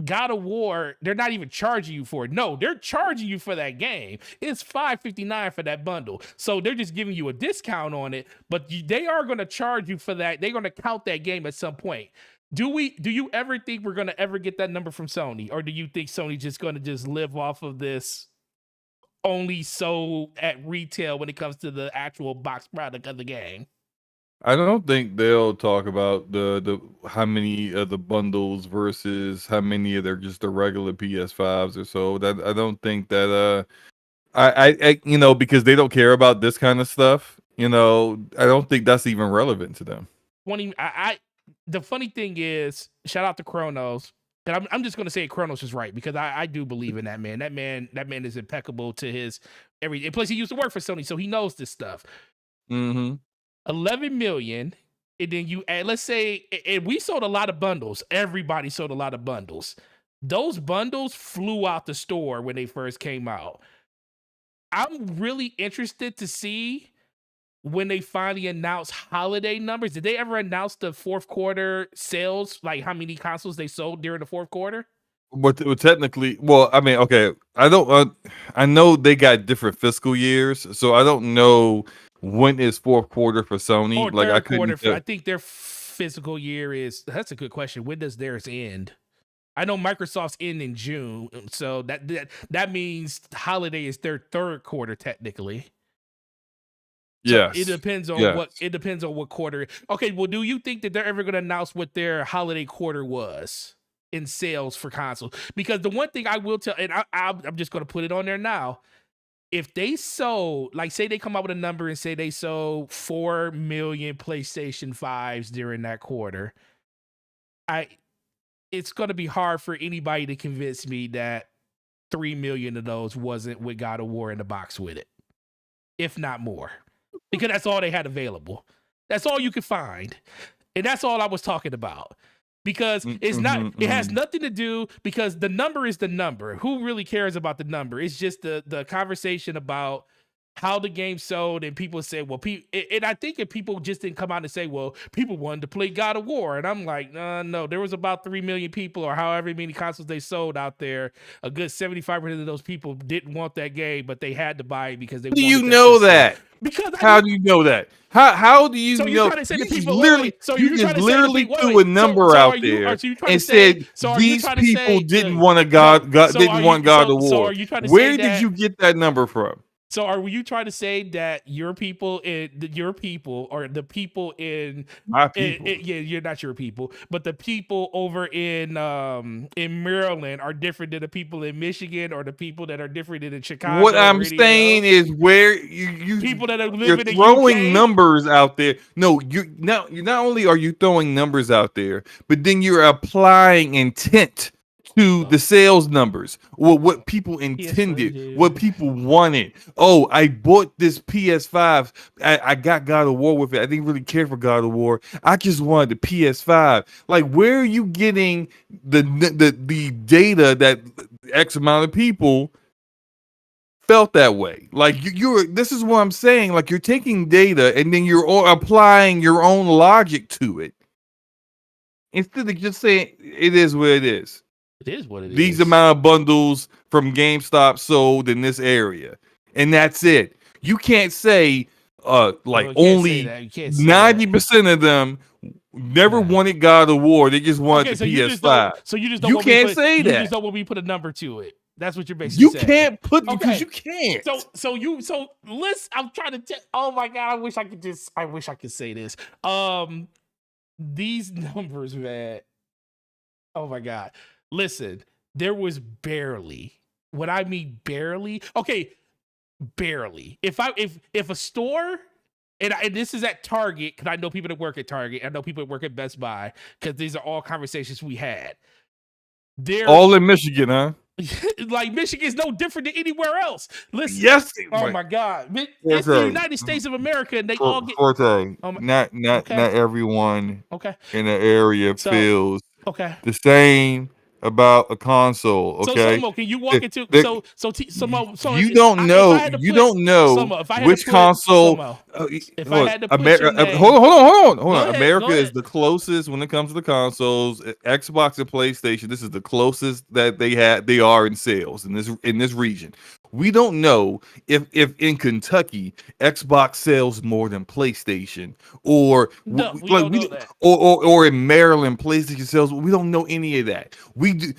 God of War, they're not even charging you for it. No, they're charging you for that game. It's $5.59 for that bundle. So they're just giving you a discount on it, but they are going to charge you for that. They're going to count that game at some point. Do you ever think we're going to ever get that number from Sony? Or do you think Sony's just going to just live off of this only sold at retail when it comes to the actual box product of the game? I don't think they'll talk about the how many of the bundles versus how many of the regular PS5s or so. That I don't think that I because they don't care about this kind of stuff. I don't think that's even relevant to them. The funny thing is, shout out to Chronos. And I'm just going to say Chronos is right, because I do believe in that man. That man is impeccable to his every. Plus, he used to work for Sony, so he knows this stuff. 11 million, and then you add, let's say, and we sold a lot of bundles. Everybody sold a lot of bundles. Those bundles flew out the store when they first came out. I'm really interested to see when they finally announce holiday numbers. Did they ever announce the fourth quarter sales, like how many consoles they sold during the fourth quarter? But technically, I mean, okay, I don't. I know they got different fiscal years, so I don't know when is fourth quarter for Sony. Or like third quarter. I think their fiscal year is. That's a good question. When does theirs end? I know Microsoft's end in June, so that means holiday is their third quarter technically. So yes, it depends on what quarter. Okay, well, do you think that they're ever going to announce what their holiday quarter was in sales for consoles? Because the one thing I will tell, and I'm just going to put it on there now, if they sold, like, say they come out with a number and say they sold 4 million PlayStation 5s during that quarter, it's going to be hard for anybody to convince me that 3 million of those wasn't with God of War in the box with it, if not more. Because that's all they had available. That's all you could find. And that's all I was talking about. Because it's not, it has nothing to do, because the number is the number. Who really cares about the number? It's just the conversation about how the game sold, and people say, well, and I think if people just didn't come out and say, well, people wanted to play God of War. And I'm like, no, there was about 3 million people, or however many consoles they sold out there. A good 75% of those people didn't want that game, but they had to buy it because they wanted. Do you know that? Because how do you know that? How do you know? You're trying to say you to people, literally threw a number out there and said these people didn't want God of War. Where did you get that number from? So are you trying to say that your people or the people My people. yeah, you're not your people, but the people over in Maryland are different than the people in Michigan or the people that are different in What Chicago or I'm anywhere saying else? is where you People that are you're living in throwing UK? numbers out there. No, you not only are you throwing numbers out there, but then you're applying intent to the sales numbers. Well, what people Yes, sir, intended, what dude. people wanted. Oh, I bought this PS5. I got God of War with it. I didn't really care for God of War. I just wanted the PS5. Like, where are you getting the data that X amount of people felt that way? Like you're this is what I'm saying. Like, you're taking data and then you're applying your own logic to it instead of just saying it is what it is. It is what it These is. amount of bundles from GameStop sold in this area, and that's it. You can't say No, like you can't say only that. You can't say that. 90% of them never Nah. wanted God of War. They just wanted Okay, the so you just don't. PS5. So you just don't You want me to can't put. say You just that. don't want me to put a number to it. That's what you're basically You saying. can't put because Okay. you can't. So let's. I'm trying to tell. Oh my god! I wish I could just. I wish I could say this. These numbers, man. Oh my god! Listen, there was barely. What I mean barely. Okay, barely. If a store. And this is at Target, because I know people that work at Target. I know people that work at Best Buy, because these are all conversations we had. There's All in Michigan, huh? like Michigan is no different than anywhere else. Listen, Yes. oh Wait, my God, it's the Forte. United States of America, and they all get. Forte. Oh my, Not okay, everyone okay. in the area So feels okay. the same about a console. So Okay. Slomo, can you walk The- into the- Slomo? So you don't if I know. had to You put don't know Slomo, if I had to which put console. Slomo, if I Look, had to put your America. name, Hold go on. ahead, America go is ahead. the closest when it comes to the consoles. Xbox and PlayStation. This is the closest that they are in sales in this region. We don't know if in Kentucky Xbox sells more than PlayStation, or No, we like don't know that. or in Maryland PlayStation sells. We don't know any of that. We do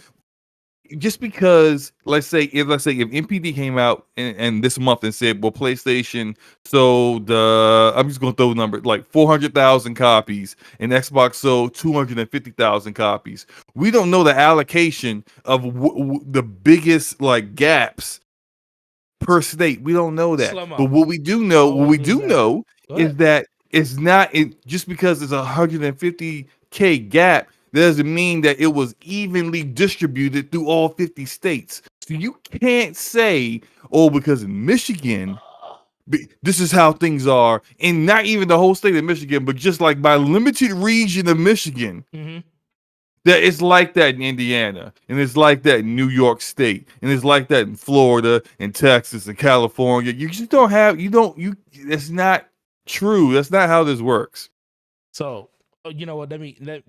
just because let's say if MPD came out and this month and said, well, PlayStation sold I'm just gonna throw a number like 400,000 copies and Xbox sold 250,000 copies. We don't know the allocation of the biggest like gaps per state. We don't know that. But Slomo. what we do know Go is ahead. that it's not just because it's 150K gap doesn't mean that it was evenly distributed through all 50 states. So you can't say, oh, because in Michigan, this is how things are, and not even the whole state of Michigan, but just like by limited region of Michigan, Mm-hmm. that it's like that in Indiana, and it's like that in New York State, and it's like that in Florida and Texas and California. You just don't have it's not true. That's not how this works. So, you know what?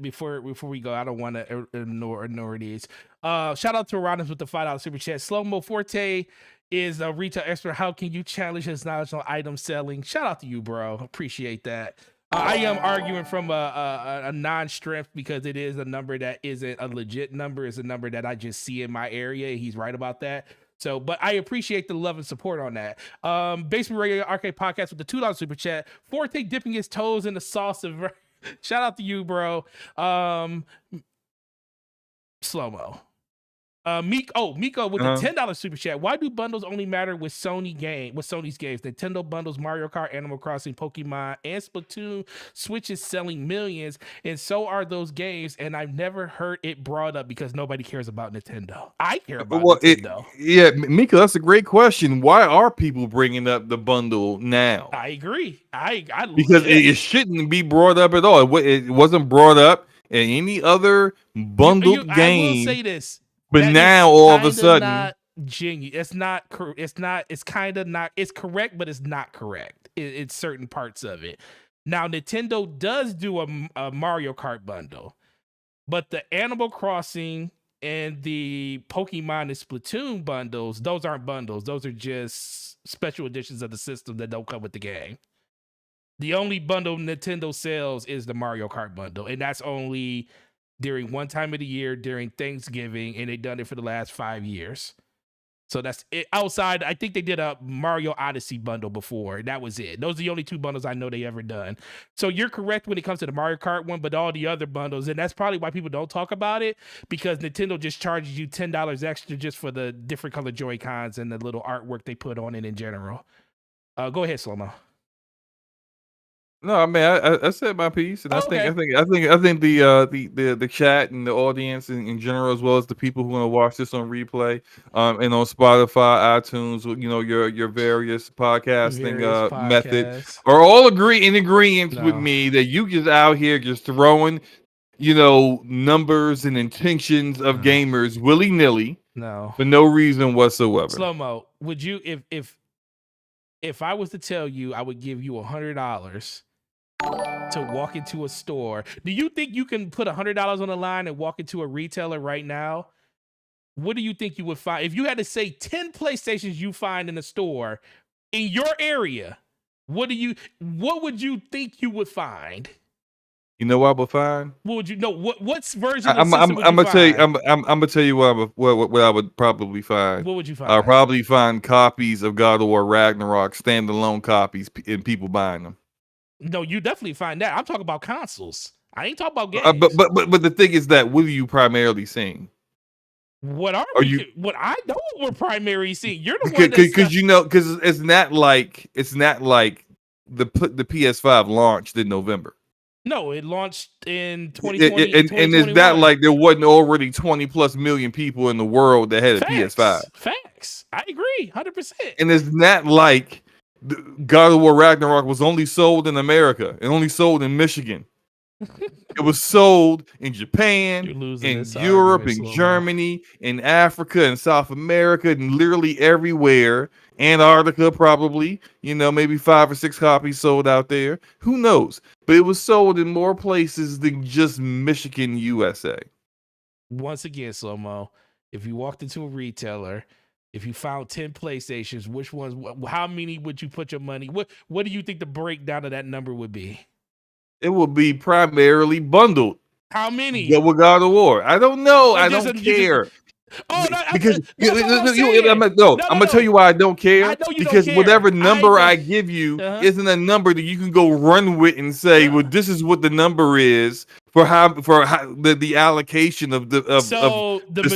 Before we go, I don't want to ignore these. Shout out to Rollins with the $5 super chat. Slomo Forte is a retail expert. How can you challenge his knowledge on item selling? Shout out to you, bro. Appreciate that. I am arguing from a non-strength because it is a number that isn't a legit number. It's a number that I just see in my area. He's right about that. So, but I appreciate the love and support on that. Basement Radio Arcade Podcast with the $2 super chat. Forte dipping his toes in the sauce of. Shout out to you, bro. Slow-mo. Miko with the $10 super chat. Why do bundles only matter with Sony's games? Nintendo bundles Mario Kart, Animal Crossing, Pokemon, and Splatoon. Switch is selling millions, and so are those games. And I've never heard it brought up because nobody cares about Nintendo. I care about Nintendo. Mika, that's a great question. Why are people bringing up the bundle now? I agree. I Because it shouldn't be brought up at all. It wasn't brought up in any other bundled game. I will say this. But now all of a sudden, not genuine. It's not. It's not. It's kind of not. It's correct, but it's not correct. It's certain parts of it. Now Nintendo does do a Mario Kart bundle, but the Animal Crossing and the Pokemon and Splatoon bundles, those aren't bundles. Those are just special editions of the system that don't come with the game. The only bundle Nintendo sells is the Mario Kart bundle, and that's only during one time of the year during Thanksgiving, and they've done it for the last 5 years. So that's it. Outside, I think they did a Mario Odyssey bundle before. That was it. Those are the only 2 bundles I know they ever done. So you're correct when it comes to the Mario Kart one, but all the other bundles, and that's probably why people don't talk about it, because Nintendo just charges you $10 extra just for the different color Joy-Cons and the little artwork they put on it in general. Go ahead, Slow-Mo. No, I mean I said my piece, and Oh, I think okay. the chat and the audience in general, as well as the people who want to watch this on replay, and on Spotify, iTunes, your various podcasting Various method, podcasts. are all in agreement with No. me that you just out here just throwing, numbers and intentions of No. gamers willy nilly No. for no reason whatsoever. Slow-Mo, would you if I was to tell you I would give you $100 to walk into a store, do you think you can put $100 on the line and walk into a retailer right now? What do you think you would find if you had to say 10 PlayStations you find in a store in your area? What would you think you would find? You know what I would find? What would you know? What's version of I'm the system would you gonna tell you. find? I'm gonna tell you what I would probably find. What would you I'll find? probably find copies of God of War Ragnarok, standalone copies, and people buying them. No, you definitely find that. I'm talking about consoles. I ain't talking about games. But the thing is that what are you primarily seeing? What are Are we? you What I know what we're primarily seeing. You're the one that's because it's not like the PS5 launched in November. no. It launched in 2020 and it's not like there wasn't already 20+ million people in the world that had a PS5. Facts. I agree, 100%. And it's not like God of War Ragnarok was only sold in America and only sold in Michigan. It was sold in Japan, in Europe, in Germany, in Africa, in South America, and literally everywhere. Antarctica, probably. Maybe 5 or 6 copies sold out there. Who knows? But it was sold in more places than just Michigan, USA. Once again, Slow-Mo, if you walked into a retailer, if you found 10 PlayStations, which ones? How many would you put your money? What do you think the breakdown of that number would be? It would be primarily bundled. How many? But with God of War, I don't know. I don't care. Oh, no, because I'm gonna tell you why I don't care. I know you because don't care. whatever number I give you isn't a number that you can go run with and say, well, this is what the number is for how the allocation of the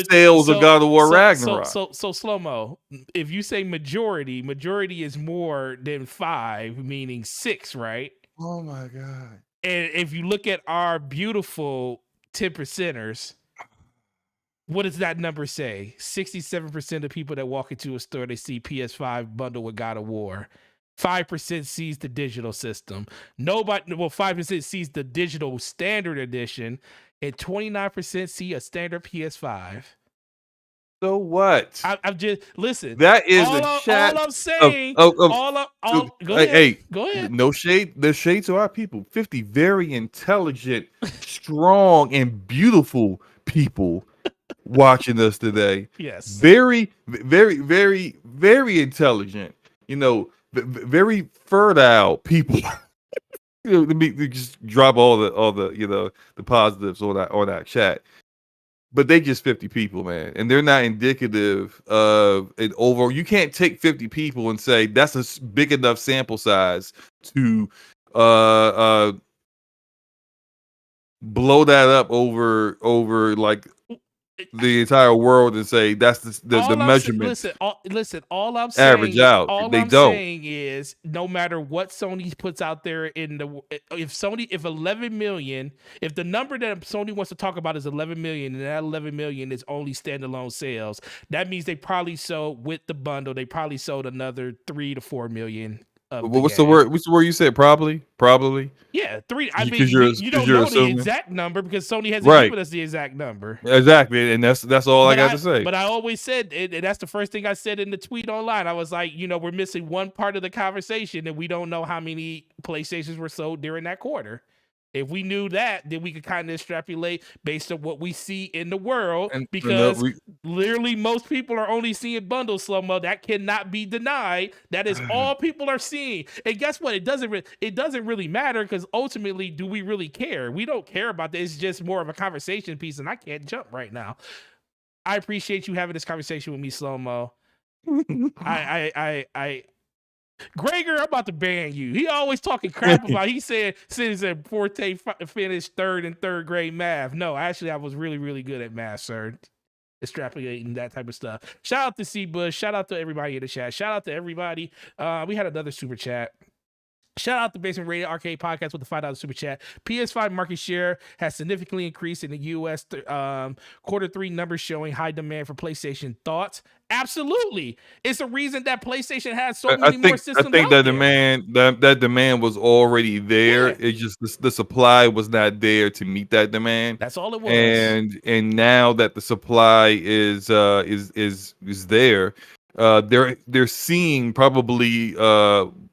sales of God of War Ragnarok. So Slow-Mo, if you say majority is more than 5, meaning 6, right? Oh my God. And if you look at our beautiful 10%ers, what does that number say? 67% of people that walk into a store, they see PS5 bundle with God of War. 5% sees the digital system. 5% sees the digital standard edition, and 29% see a standard PS5. So what? I'm just listen. That is chat. All I'm saying. Go ahead. Hey, go ahead. No shade. There's shade to our people. 50 very intelligent, strong, and beautiful people watching us today. Yes. Very, very, very, very intelligent. Very fertile people. Let me just drop all the the positives on that chat. But they just 50 people, man, and they're not indicative of an overall. You can't take 50 people and say that's a big enough sample size to blow that up over like the entire world and say that's the measurement. Listen. All I'm saying, average out. All they I'm don't. saying is, no matter what Sony puts out there if 11 million, if the number that Sony wants to talk about is 11 million, and that 11 million is only standalone sales, that means they probably sold with the bundle. They probably sold another 3 to 4 million. What's the word? What's the word you said? Probably. Yeah, 3. I mean, you don't know the exact number because Sony hasn't given us the exact number. Exactly, and that's all I got to say. But I always said, and that's the first thing I said in the tweet online. I was like, we're missing one part of the conversation, and we don't know how many PlayStations were sold during that quarter. If we knew that, then we could kind of extrapolate based on what we see in the world, because literally most people are only seeing bundles, Slow-Mo. That cannot be denied. That is all people are seeing. And guess what? It doesn't really matter, because ultimately, do we really care? We don't care about this. It's just more of a conversation piece, and I can't jump right now. I appreciate you having this conversation with me, Slow-Mo. Gregor, I'm about to ban you. He always talking crap about. He said since Forte finished third in third grade math. No, actually, I was really, really good at math, sir. Extrapolating that type of stuff. Shout out to C Bush. Shout out to everybody in the chat. Shout out to everybody. We had another super chat. Shout out to Basement Rated Arcade Podcast with the $5 super chat. PS5 market share has significantly increased in the U.S. Quarter 3 numbers showing high demand for PlayStation. Thoughts? Absolutely. It's the reason that PlayStation has so many more systems I think out that there. that demand was already there. Yeah. It's just the supply was not there to meet that demand. That's all it was. And now that the supply is there, they're seeing probably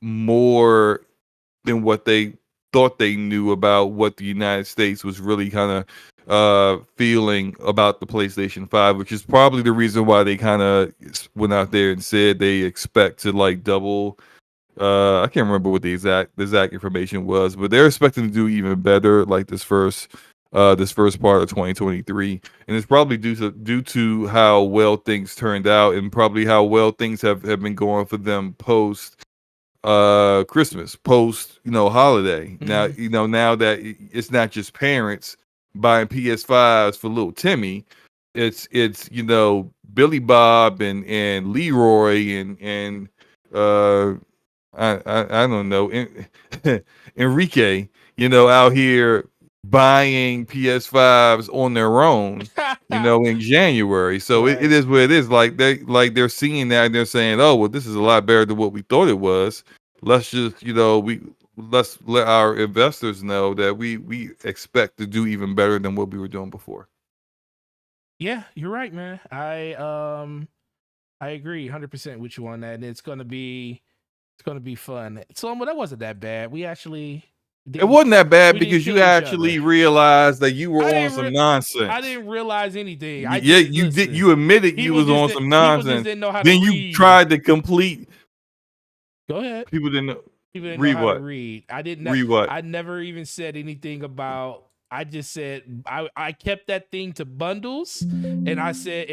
more than what they thought they knew about what the United States was really kind of feeling about the PlayStation 5, which is probably the reason why they kind of went out there and said they expect to like double. I can't remember what the exact information was, but they're expecting to do even better like this first part of 2023, and it's probably due to how well things turned out and probably how well things have been going for them post Christmas, post holiday. Now now that it's not just parents buying PS5s for little Timmy, it's Billy Bob and Leroy and I don't know, Enrique, out here buying PS5s on their own, in January. So Right. it is what it is. They're seeing that and they're saying, oh well, this is a lot better than what we thought it was. Let's just let's let our investors know that we expect to do even better than what we were doing before. Yeah, you're right, man. I agree 100% with you on that. And it's gonna be fun. So that wasn't that bad. We actually It wasn't that bad we didn't because kill you each actually other. realized that you were I on didn't some re- nonsense. I didn't realize anything. I Yeah, just you did. listen. You admitted you was on some People just nonsense. didn't know how Then to you read. tried to complete. Go ahead. People didn't know. People didn't Read know how what? to read. I didn't. Read what? I never even said anything about. I just said I kept that thing to bundles, and I said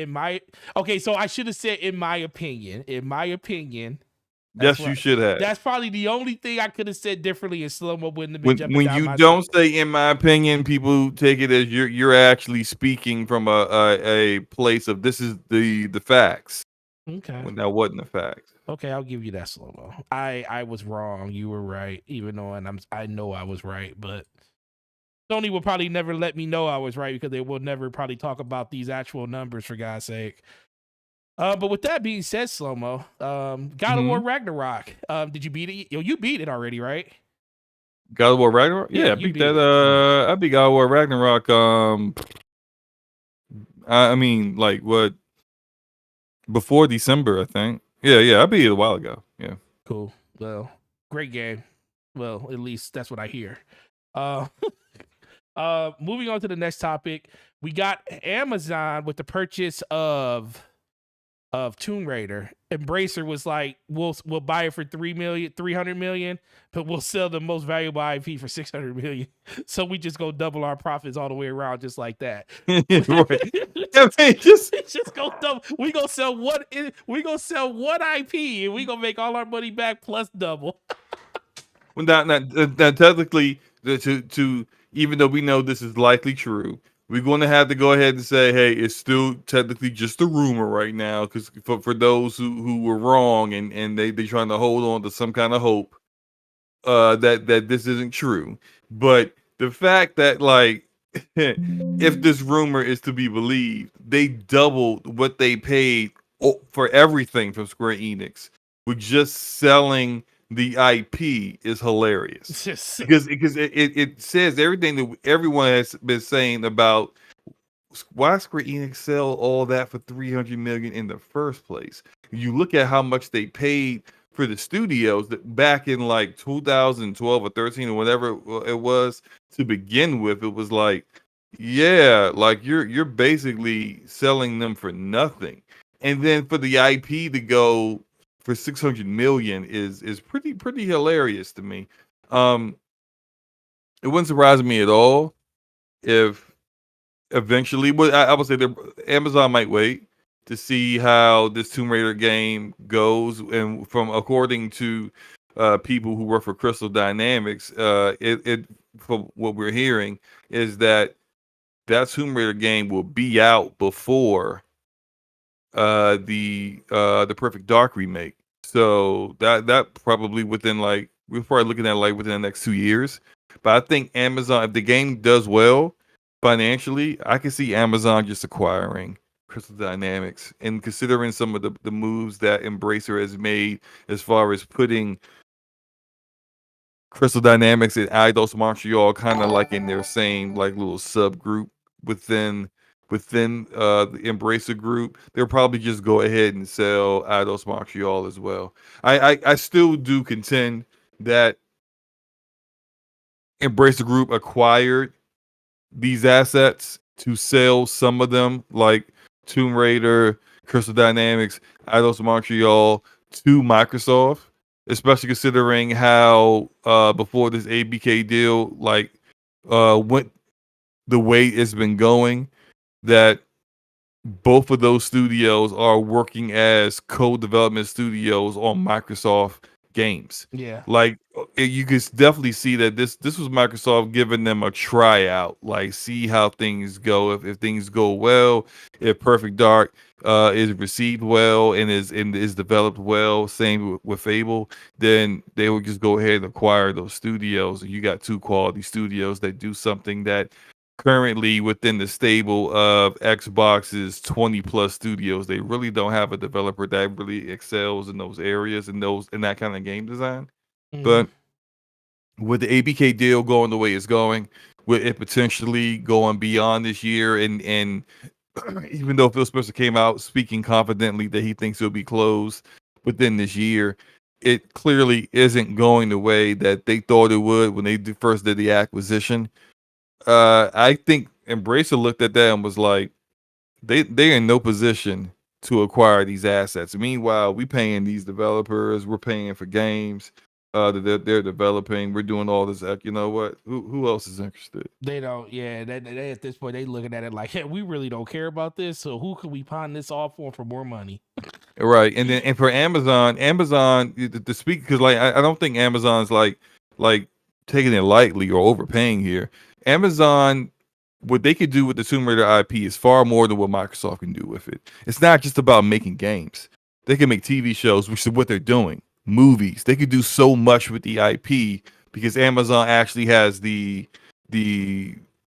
okay. So I should have said in my opinion. In my opinion. Yes, you should have. That's probably the only thing I could have said differently, and Slow Mo wouldn't have been jumping When down you my don't throat. say, in my opinion, people take it as you're actually speaking from a place of this is the facts. Okay. When that wasn't the facts. Okay, I'll give you that, Slow Mo. I was wrong. You were right, even though I know I was right, but Sony will probably never let me know I was right because they will never probably talk about these actual numbers, for God's sake. But with that being said, Slow Mo, God of War Ragnarok. Did you beat it? Yo, you beat it already, right? God of War Ragnarok? Yeah, I you beat beat that. I beat God of War Ragnarok. I mean, like what? Before December, I think. Yeah, I beat it a while ago. Yeah. Cool. Well, great game. Well, at least that's what I hear. Uh, moving on to the next topic, we got Amazon with the purchase of Tomb Raider. Embracer was like, we'll buy it for 300 million, but we'll sell the most valuable IP for 600 million. So we just go double our profits all the way around, just like that. Right. I mean, just go double. We gonna sell one IP, and we gonna make all our money back plus double. well, not technically to even though we know this is likely true, we're going to have to go ahead and say, hey, it's still technically just a rumor right now, because for those who were wrong and they trying to hold on to some kind of hope that this isn't true. But the fact that like if this rumor is to be believed, they doubled what they paid for everything from Square Enix with just selling the IP is hilarious. because it says everything that everyone has been saying about why Square Enix sell all that for 300 million in the first place. You look at how much they paid for the studios that back in like 2012 or 13 or whatever it was to begin with. It was like, yeah, like you're basically selling them for nothing, and then for the IP to go for 600 million is pretty hilarious to me. It wouldn't surprise me at all if eventually, but I would say that Amazon might wait. to see how this Tomb Raider game goes. And from according to people who work for Crystal Dynamics, it from what we're hearing is that Tomb Raider game will be out before the Perfect Dark remake. So that probably within like we're probably looking at like within the next 2 years. But I think Amazon, if the game does well financially, I can see Amazon just acquiring Crystal Dynamics. And considering some of the moves that Embracer has made as far as putting Crystal Dynamics and Eidos Montreal kind of like in their same like little subgroup within the Embracer group, they'll probably just go ahead and sell Eidos Montreal as well. I still do contend that Embracer Group acquired these assets to sell some of them, like Tomb Raider, Crystal Dynamics, Eidos Montreal, to Microsoft, especially considering how before this ABK deal went the way it's been going, that both of those studios are working as co-development studios on Microsoft games. Yeah. Like you can definitely see that this was Microsoft giving them a tryout, like see how things go. If things go well, if Perfect Dark is received well and is developed well, same with Fable, then they would just go ahead and acquire those studios. And you got two quality studios that do something that currently within the stable of Xbox's 20 plus studios, they really don't have a developer that really excels in those areas and those in that kind of game design. But with the ABK deal going the way it's going, with it potentially going beyond this year, and even though Phil Spencer came out speaking confidently that he thinks it'll be closed within this year, it clearly isn't going the way that they thought it would when they first did the acquisition. I think Embracer looked at that and was like, they're in no position to acquire these assets. Meanwhile, we paying these developers, we're paying for games that they're developing. We're doing all this. You know what? Who else is interested? They don't. Yeah, they at this point they looking at it like, hey, we really don't care about this. So who can we pawn this off on for more money? Right, and for Amazon to speak, because like I don't think Amazon's like taking it lightly or overpaying here. Amazon, what they could do with the Tomb Raider IP is far more than what Microsoft can do with it. It's not just about making games. They can make TV shows, which is what they're doing. Movies. They could do so much with the IP because Amazon actually has the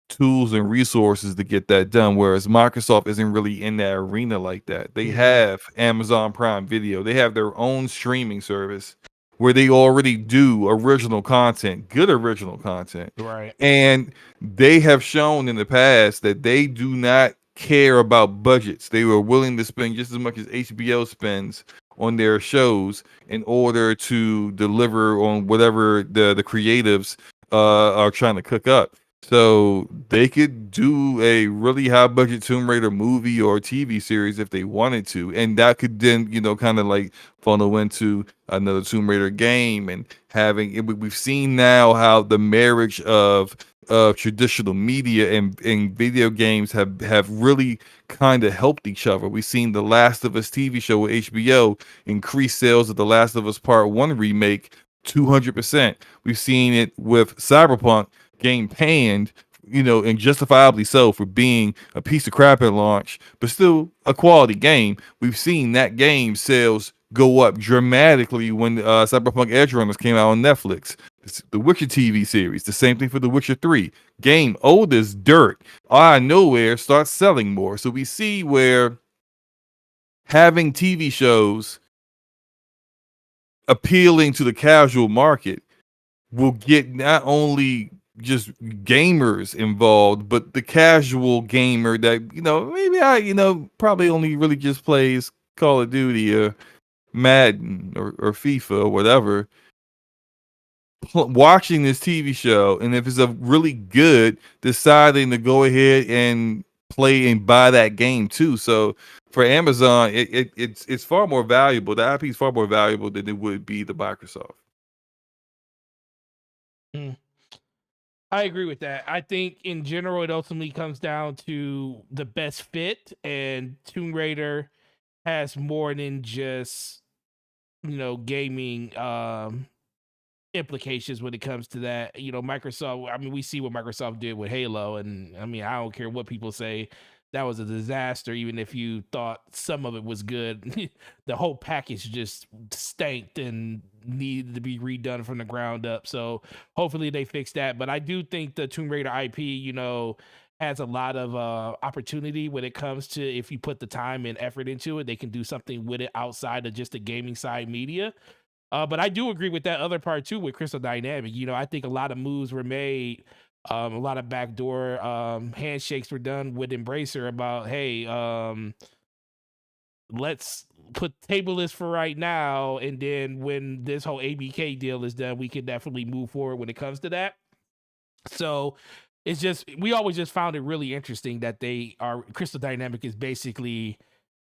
tools and resources to get that done, whereas Microsoft isn't really in that arena like that. They have Amazon Prime Video. They have their own streaming service where they already do original content, good original content. Right. And they have shown in the past that they do not care about budgets. They were willing to spend just as much as HBO spends on their shows in order to deliver on whatever the creatives are trying to cook up. So they could do a really high budget Tomb Raider movie or TV series if they wanted to, and that could then kind of like funnel into another Tomb Raider game. And we've seen now how the marriage of traditional media and video games have really kind of helped each other. We've seen The Last of Us TV show with HBO increase sales of The Last of Us Part 1 remake 200%. We've seen it with Cyberpunk game panned, and justifiably so for being a piece of crap at launch, but still a quality game. We've seen that game sales go up dramatically when Cyberpunk Edge Runners came out on Netflix. The Witcher TV series, the same thing for The Witcher 3. Game old as dirt, out of nowhere starts selling more. So we see where having TV shows appealing to the casual market will get not only just gamers involved, but the casual gamer that maybe probably only really just plays Call of Duty or Madden or FIFA or whatever, watching this TV show, and if it's a really good, deciding to go ahead and play and buy that game too. So for Amazon, it's far more valuable. The IP is far more valuable than it would be the Microsoft. I agree with that. I think in general, it ultimately comes down to the best fit, and Tomb Raider has more than just gaming implications when it comes to that. Microsoft, I mean, we see what Microsoft did with Halo, and I mean, I don't care what people say, that was a disaster. Even if you thought some of it was good, the whole package just stanked and needed to be redone from the ground up. So hopefully they fix that. But I do think the Tomb Raider IP, has a lot of opportunity when it comes to, if you put the time and effort into it, they can do something with it outside of just the gaming side media. But I do agree with that other part too with Crystal Dynamic. I think a lot of moves were made, a lot of backdoor handshakes were done with Embracer about, hey, let's put table this for right now, and then when this whole ABK deal is done, we can definitely move forward when it comes to that. So it's just, we always just found it really interesting that Crystal Dynamic is basically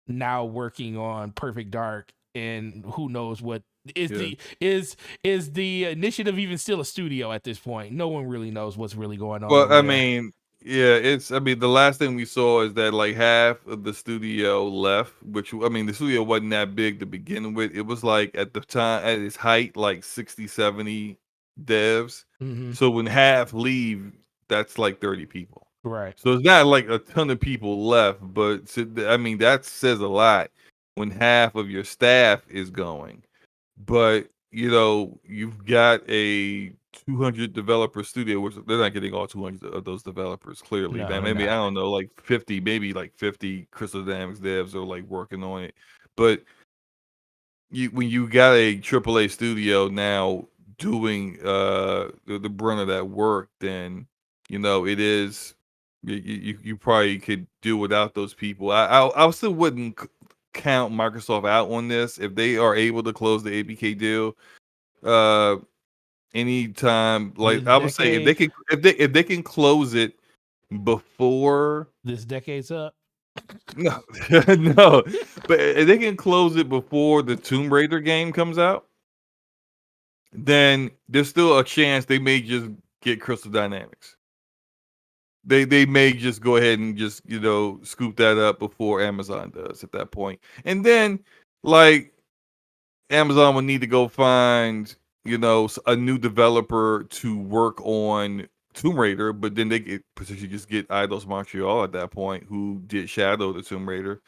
now working on Perfect Dark, and who knows what is the initiative even still a studio at this point? No one really knows what's really going on Well, over I there. mean, yeah, I mean, the last thing we saw is that like half of the studio left, which I mean, the studio wasn't that big to begin with. It was like at the time, at its height, like 60, 70 devs. Mm-hmm. So when half leave, that's like 30 people. Right. So it's not like a ton of people left, but I mean, that says a lot when half of your staff is going. But you've got a 200 developer studio, which they're not getting all 200 of those developers. Clearly, No, man, they're maybe I not. don't know, like 50, maybe like 50 Crystal Dynamics devs are like working on it. But when you got a AAA studio now doing the brunt of that work, then it is you probably could do without those people. I still wouldn't count Microsoft out on this if they are able to close the ABK deal. Uh, anytime, like This I would say, decade, if they can close it before. this decade's up. No, no, but if they can close it before the Tomb Raider game comes out, then there's still a chance they may just get Crystal Dynamics. They may just go ahead and just scoop that up before Amazon does at that point, and then like Amazon would need to go find a new developer to work on Tomb Raider, but then they could potentially just get Eidos Montreal at that point, who did Shadow the Tomb Raider,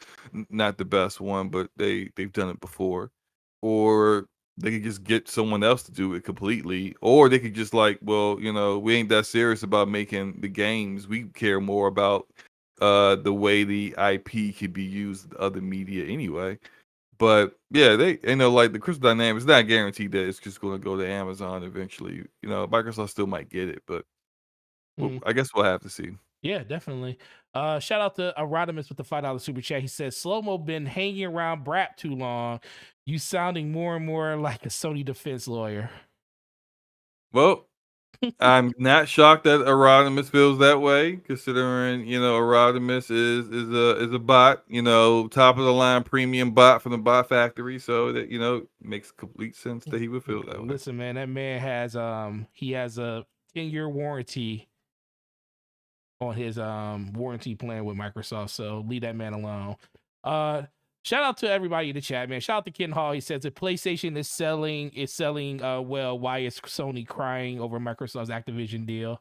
not the best one, but they've done it before, or they could just get someone else to do it completely, or they could just like, well, we ain't that serious about making the games. We care more about the way the IP could be used in other media anyway. But yeah, like the Crystal Dynamics, it's not guaranteed that it's just going to go to Amazon eventually. Microsoft still might get it, but I guess we'll have to see. Yeah, definitely. Shout out to Arodimus with the $5 super chat. He says, Slow Mo been hanging around Brap too long. You sounding more and more like a Sony defense lawyer. Well, I'm not shocked that Arodimus feels that way, considering Arodimus is a bot, top of the line premium bot from the bot factory, so that makes complete sense that he would feel that way. Listen, man, that man has he has a 10-year warranty on his warranty plan with Microsoft, so leave that man alone. Shout out to everybody in the chat, man. Shout out to Ken Hall. He says if PlayStation is selling well, why is Sony crying over Microsoft's Activision deal?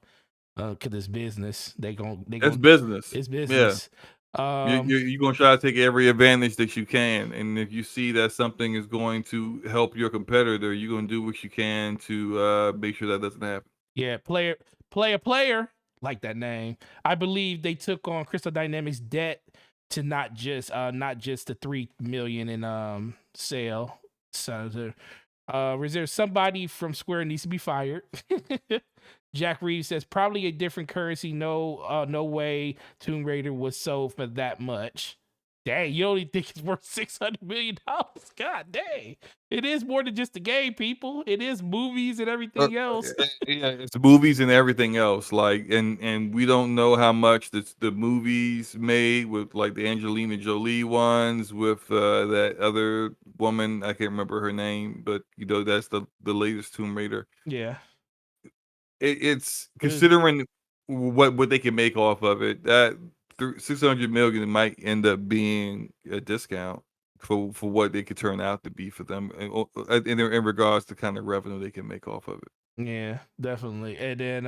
Cause it's business. It's business. It's Yeah. business. You're going to try to take every advantage that you can. And if you see that something is going to help your competitor, you're going to do what you can to make sure that doesn't happen. Yeah, player, like that name. I believe they took on Crystal Dynamics debt to not just the 3 million in sale. So reserve somebody from Square needs to be fired. Jack Reeves says probably a different currency. No way Tomb Raider was sold for that much. Dang, you only think it's worth $600 million? God dang. It is more than just a game, people. It is movies and everything else. Yeah, it's movies and everything else. Like, and we don't know how much the movies made with like the Angelina Jolie ones with that other woman. I can't remember her name, but that's the latest Tomb Raider. Yeah. It's considering what they can make off of it. That 600 million might end up being a discount for what they could turn out to be for them in regards to kind of revenue they can make off of it. Yeah, definitely. And then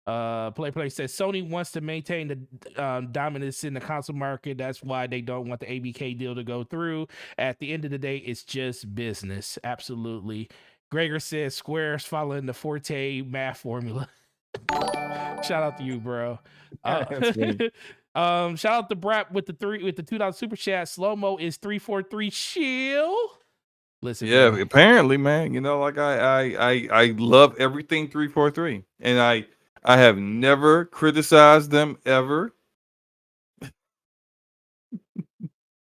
Play says Sony wants to maintain the dominance in the console market. That's why they don't want the ABK deal to go through. At the end of the day, it's just business. Absolutely. Gregor says Square's following the Forte math formula. Shout out to you, bro. Shout out to Brap with the $2 super chat. Slow mo is 343 shield. Listen, yeah, man. apparently, man. You know, like I love everything 343, and I have never criticized them ever.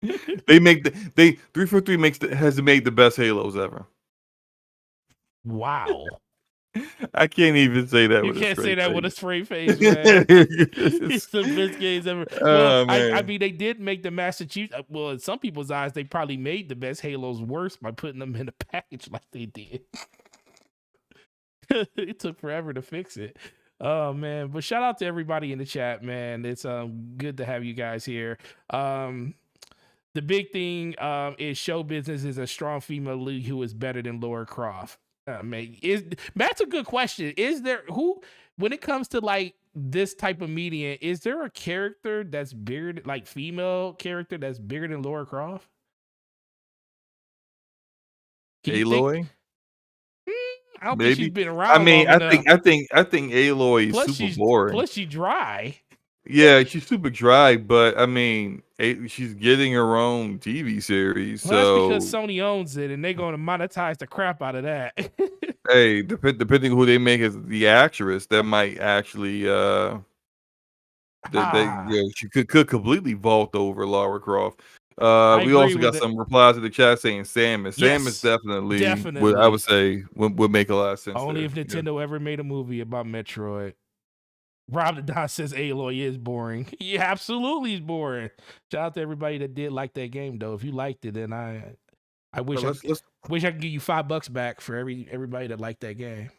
They 343 has made the best Halos ever. Wow. I can't even say that. You with can't a say that face. with a straight face, man. It's the best games ever. Well, I mean, they did make the Massachusetts. Well, in some people's eyes, they probably made the best Halos worse by putting them in a package like they did. It took forever to fix it. Oh man! But shout out to everybody in the chat, man. It's good to have you guys here. The big thing is show business is a strong female lead who is better than Laura Croft. Man, that's a good question. Is there when it comes to like this type of media, is there a character that's bigger, like female character that's bigger than Laura Croft? Aloy? I don't Maybe. think she's been around. I mean, long I enough. think Aloy is super boring. Plus she's dry. Yeah, she's super dry, but I mean, she's getting her own TV series. Well, so that's because Sony owns it, and they're going to monetize the crap out of that. hey, depending who they make as the actress, that might actually she could completely vault over Lara Croft. We also got some replies to the chat saying Samus. Yes, Samus definitely. I would say would make a lot of sense. Only if Nintendo ever made a movie about Metroid. Rob the Don says Aloy is boring. Yeah, absolutely is boring. Shout out to everybody that did like that game though. If you liked it, then I wish wish I could give you $5 back for everybody that liked that game.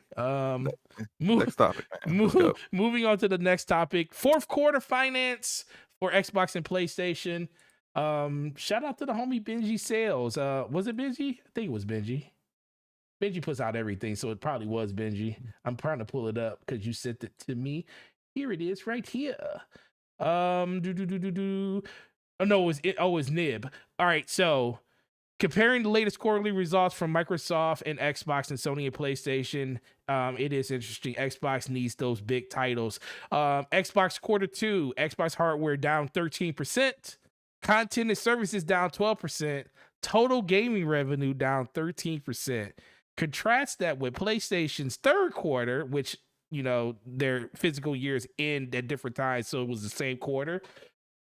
Next topic, man. Moving on to the next topic. Fourth quarter finance for Xbox and PlayStation. Shout out to the homie Benji Sales. Was it Benji? I think it was Benji. Benji puts out everything, so it probably was Benji. I'm trying to pull it up because you sent it to me. Here it is, right here. Oh no, it's Nib. All right, so comparing the latest quarterly results from Microsoft and Xbox and Sony and PlayStation, it is interesting. Xbox needs those big titles. Xbox Q2, Xbox hardware down 13%, content and services down 12%, total gaming revenue down 13%. Contrast that with PlayStation's third quarter, which, you know, their physical years end at different times, so it was the same quarter.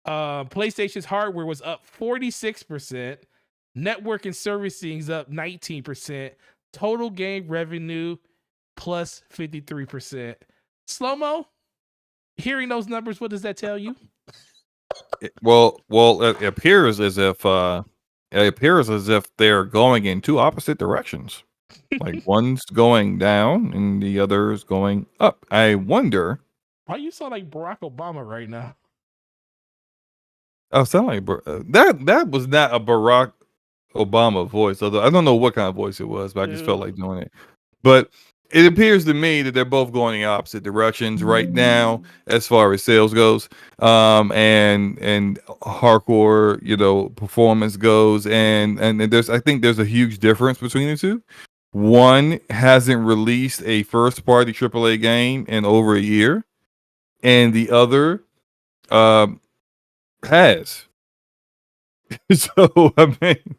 PlayStation's hardware was up 46%. Network and servicing is up 19%. Total game revenue plus 53%. Slow-mo, hearing those numbers, what does that tell you? Well, it appears as if they're going in two opposite directions. Like one's going down and the other's going up. I wonder. Why you sound like Barack Obama right now? I sound like that was not a Barack Obama voice. Although I don't know what kind of voice it was, but I just felt like doing it. But it appears to me that they're both going in opposite directions right now, as far as sales goes, and hardcore, you know, performance goes, and I think there's a huge difference between the two. One hasn't released a first-party AAA game in over a year, and the other has. So I mean,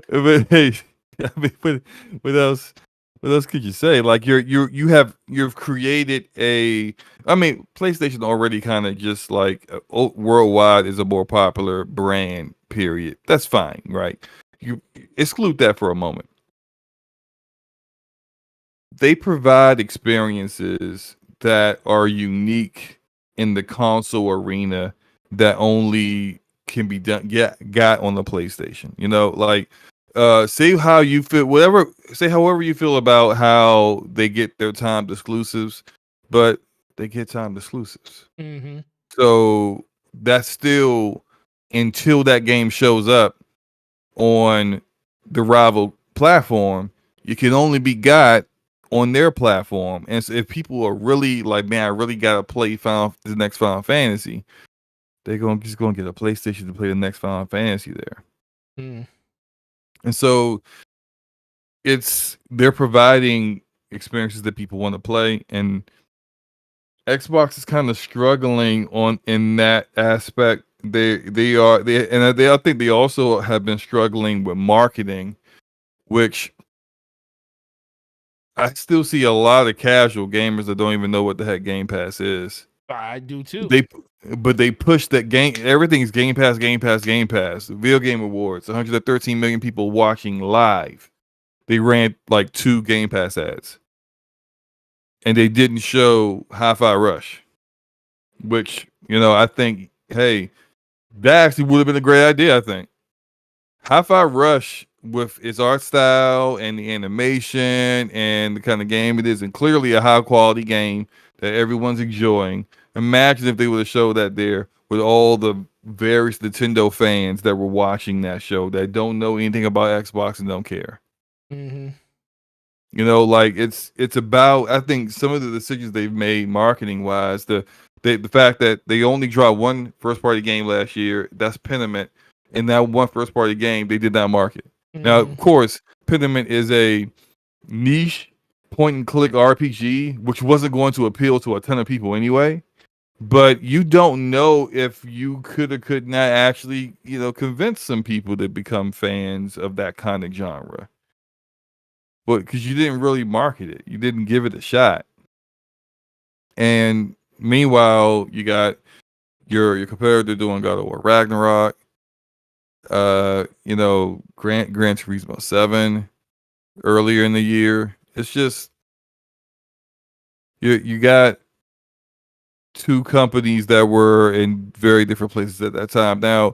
but hey, I mean, what else? What else could you say? Like you've created a. I mean, PlayStation already kind of just like worldwide is a more popular brand. Period. That's fine, right? You exclude that for a moment. They provide experiences that are unique in the console arena that only can be done got on the PlayStation. You know, like say how you feel, however you feel about how they get their timed exclusives, but they get timed exclusives. Mm-hmm. So that's still until that game shows up on the rival platform. You can only be got on their platform. And so if people are really like, man, I really gotta play the next Final Fantasy, they're just gonna get a PlayStation to play the next Final Fantasy there. Mm. And so they're providing experiences that people want to play, and Xbox is kind of struggling in that aspect. I think they also have been struggling with marketing, which I still see a lot of casual gamers that don't even know what the heck Game Pass is. I do too. But they push that game. Everything's Game Pass, Game Pass, Game Pass. Video Game Awards. 113 million people watching live. They ran like 2 Game Pass ads, and they didn't show Hi-Fi Rush, which I think, hey, that actually would have been a great idea. I think Hi-Fi Rush, with its art style and the animation and the kind of game it is, and clearly a high quality game that everyone's enjoying. Imagine if they would have showed that there with all the various Nintendo fans that were watching that show that don't know anything about Xbox and don't care. Mm-hmm. Like it's about, I think, some of the decisions they've made marketing wise, the fact that they only dropped one first party game last year, that's Pentiment. And that one first party game they did not market. Mm-hmm. Now, of course, Pentiment is a niche point and click RPG, which wasn't going to appeal to a ton of people anyway. But you don't know if you could or could not actually, convince some people to become fans of that kind of genre. But because you didn't really market it, you didn't give it a shot. And meanwhile, you got your competitor doing God of War Ragnarok. Gran Turismo 7 earlier in the year. It's just you got 2 companies that were in very different places at that time. Now,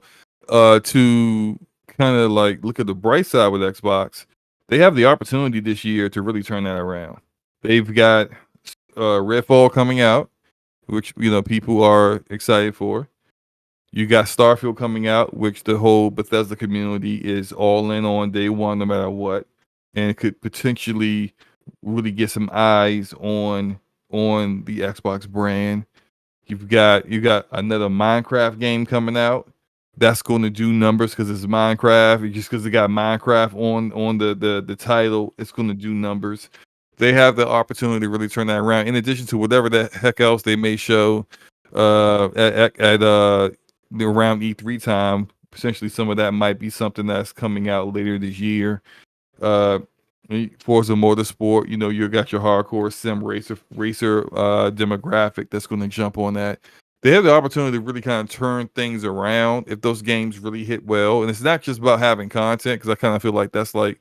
to kind of like look at the bright side with Xbox, they have the opportunity this year to really turn that around. They've got Redfall coming out, which people are excited for. You got Starfield coming out, which the whole Bethesda community is all in on day one, no matter what, and it could potentially really get some eyes on the Xbox brand. You've got another Minecraft game coming out that's going to do numbers because it's Minecraft. Just because it got Minecraft on the title, it's going to do numbers. They have the opportunity to really turn that around. In addition to whatever the heck else they may show at around E3 time, potentially some of that might be something that's coming out later this year. Forza Motorsport, you got your hardcore sim racer demographic that's going to jump on that. They have the opportunity to really kind of turn things around if those games really hit well. And it's not just about having content, because I kind of feel like that's like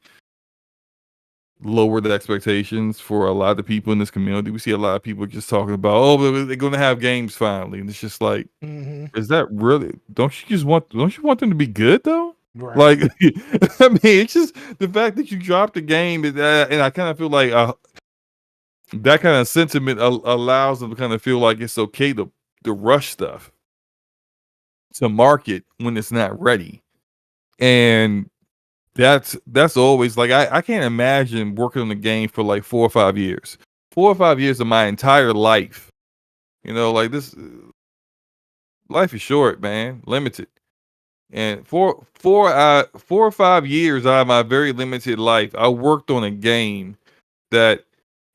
lower the expectations for a lot of people in this community. We see a lot of people just talking about, oh, they're going to have games finally, and it's just like, is that really? Don't you want them to be good though? Right. Like, I mean, it's just the fact that you dropped the game, and I kind of feel like that kind of sentiment allows them to kind of feel like it's okay to rush stuff to market when it's not ready, and that's always like, I can't imagine working on the game for like 4 or 5 years. 4 or 5 years of my entire life. Like this life is short, man, limited. And for 4 or 5 years out of my very limited life, I worked on a game that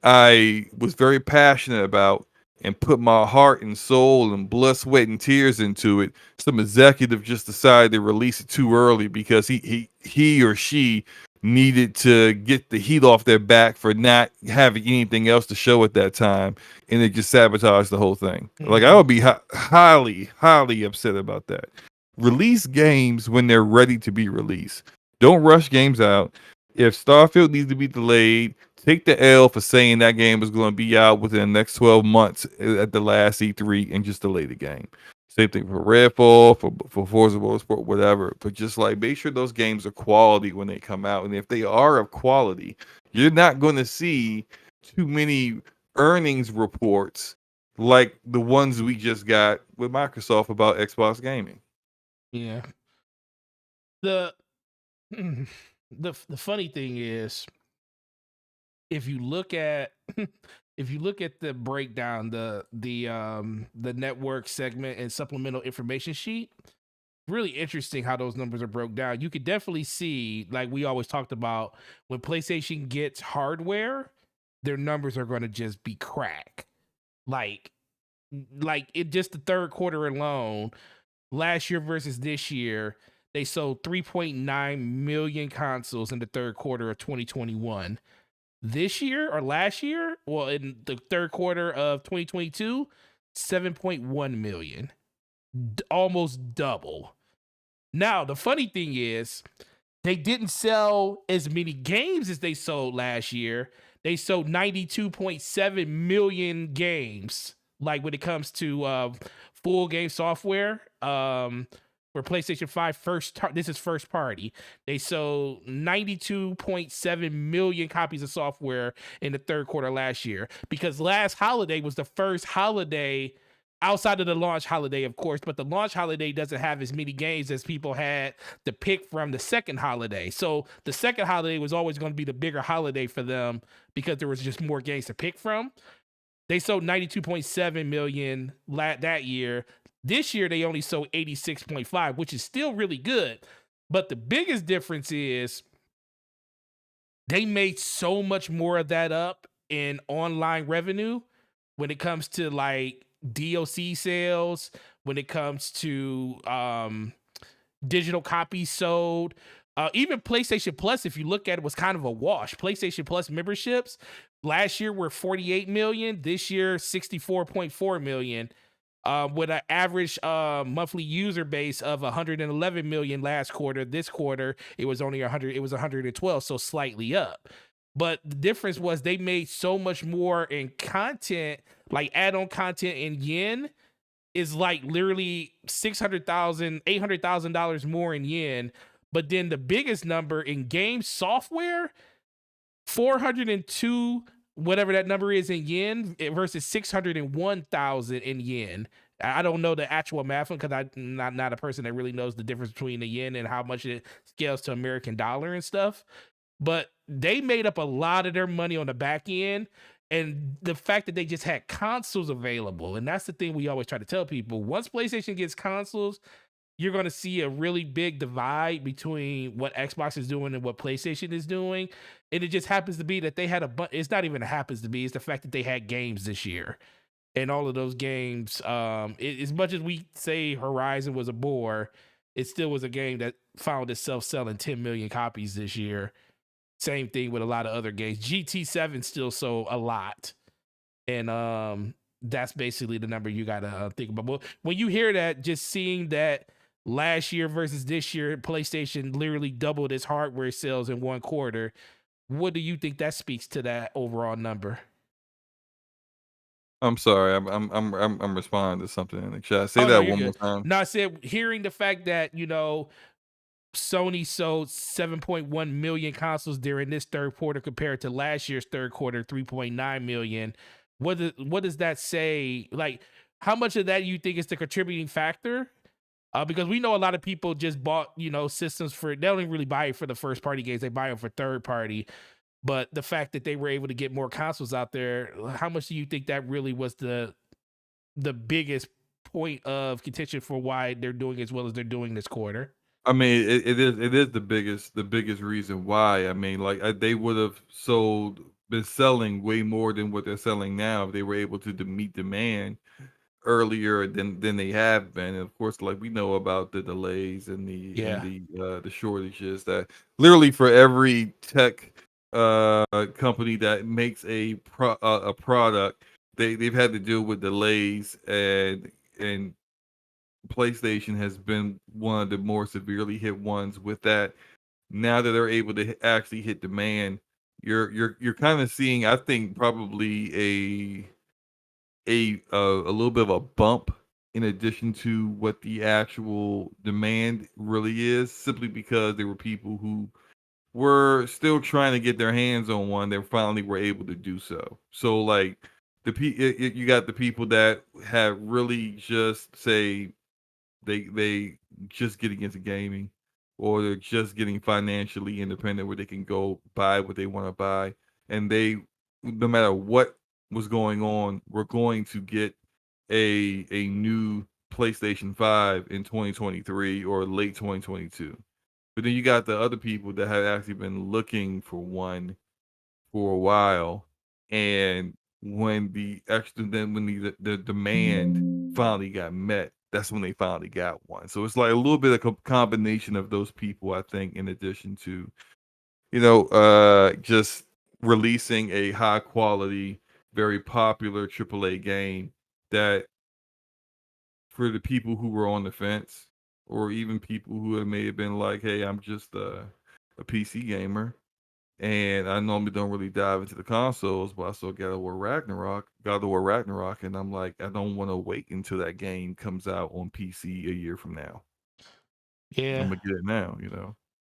I was very passionate about and put my heart and soul and blood, sweat, and tears into it. Some executive just decided to release it too early because he or she needed to get the heat off their back for not having anything else to show at that time, and it just sabotaged the whole thing. Like, I would be highly, highly upset about that. Release games when they're ready to be released. Don't rush games out. If Starfield needs to be delayed, take the L for saying that game is going to be out within the next 12 months at the last E3 and just delay the game. Same thing for Redfall, for Forza Motorsport, whatever. But just like, make sure those games are quality when they come out. And if they are of quality, you're not going to see too many earnings reports like the ones we just got with Microsoft about Xbox gaming. Yeah. The the funny thing is, if you look at if you look at the breakdown, the network segment and supplemental information sheet, really interesting how those numbers are broke down. You could definitely see, like we always talked about, when PlayStation gets hardware, their numbers are going to just be crack. Like, like it just the third quarter alone, last year versus this year, they sold 3.9 million consoles in the third quarter of 2021. This year or last year, well, in the third quarter of 2022, 7.1 million, almost double. Now, the funny thing is, they didn't sell as many games as they sold last year. They sold 92.7 million games. Like when it comes to full game software, for PlayStation 5 this is first party. They sold 92.7 million copies of software in the third quarter last year, because last holiday was the first holiday outside of the launch holiday, of course, but the launch holiday doesn't have as many games as people had to pick from the second holiday. So the second holiday was always going to be the bigger holiday for them because there was just more games to pick from. They sold 92.7 million that year. This year they only sold 86.5, which is still really good. But the biggest difference is they made so much more of that up in online revenue when it comes to like DLC sales, when it comes to digital copies sold. Even PlayStation Plus, if you look at it, was kind of a wash. PlayStation Plus memberships last year were 48 million, this year 64.4 million. With an average monthly user base of 111 million last quarter. This quarter, it was only 100. It was 112, so slightly up. But the difference was they made so much more in content, like add-on content in yen is like literally $800,000 more in yen. But then the biggest number in game software, 402 whatever that number is in yen versus 601,000 in yen. I don't know the actual math because I'm not a person that really knows the difference between the yen and how much it scales to American dollar and stuff. But they made up a lot of their money on the back end. And the fact that they just had consoles available, and that's the thing we always try to tell people. Once PlayStation gets consoles, you're going to see a really big divide between what Xbox is doing and what PlayStation is doing. And it just happens to be that they had it's not even happens to be, it's the fact that they had games this year. And all of those games, as much as we say Horizon was a bore, it still was a game that found itself selling 10 million copies this year. Same thing with a lot of other games. GT7 still sold a lot. And that's basically the number you got to think about. But when you hear that, just seeing that last year versus this year, PlayStation literally doubled its hardware sales in one quarter. What do you think that speaks to that overall number? I'm sorry. I'm responding to something in the chat. Say Oh no, that you're one more good. time. No, I said hearing the fact that Sony sold 7.1 million consoles during this third quarter compared to last year's third quarter 3.9 million. What does that say? Like, how much of that you think is the contributing factor? Because we know a lot of people just bought, systems they don't even really buy it for the first party games. They buy them for third party. But the fact that they were able to get more consoles out there, how much do you think that really was the biggest point of contention for why they're doing as well as they're doing this quarter? I mean, it is the biggest reason why. I mean, like they would have been selling way more than what they're selling now if they were able to meet demand earlier than they have been. And of course, like we know about the delays and Yeah. the shortages that literally for every tech company that makes a product, they've had to deal with delays and PlayStation has been one of the more severely hit ones with that. Now that they're able to actually hit demand, you're kind of seeing, I think, probably a little bit of a bump in addition to what the actual demand really is, simply because there were people who were still trying to get their hands on one that finally were able to do so. So like you got the people that have really just say they just getting into gaming, or they're just getting financially independent where they can go buy what they want to buy, and they, no matter what was going on, we're going to get a new PlayStation 5 in 2023 or late 2022. But then you got the other people that have actually been looking for one for a while, and when the demand finally got met, that's when they finally got one. So it's like a little bit of combination of those people, I think, in addition to just releasing a high quality, very popular AAA game that, for the people who were on the fence, or even people who may have been like, "Hey, I'm just a PC gamer, and I normally don't really dive into the consoles, but I still God of War Ragnarok, and I'm like, I don't want to wait until that game comes out on PC a year from now. I'm Yeah. gonna get it now.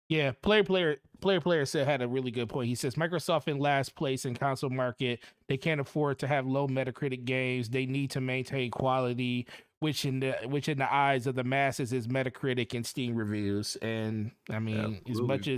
Yeah, player said had a really good point. He says Microsoft in last place in console market. They can't afford to have low Metacritic games. They need to maintain quality, which in the eyes of the masses is Metacritic and Steam reviews. And I mean, Absolutely.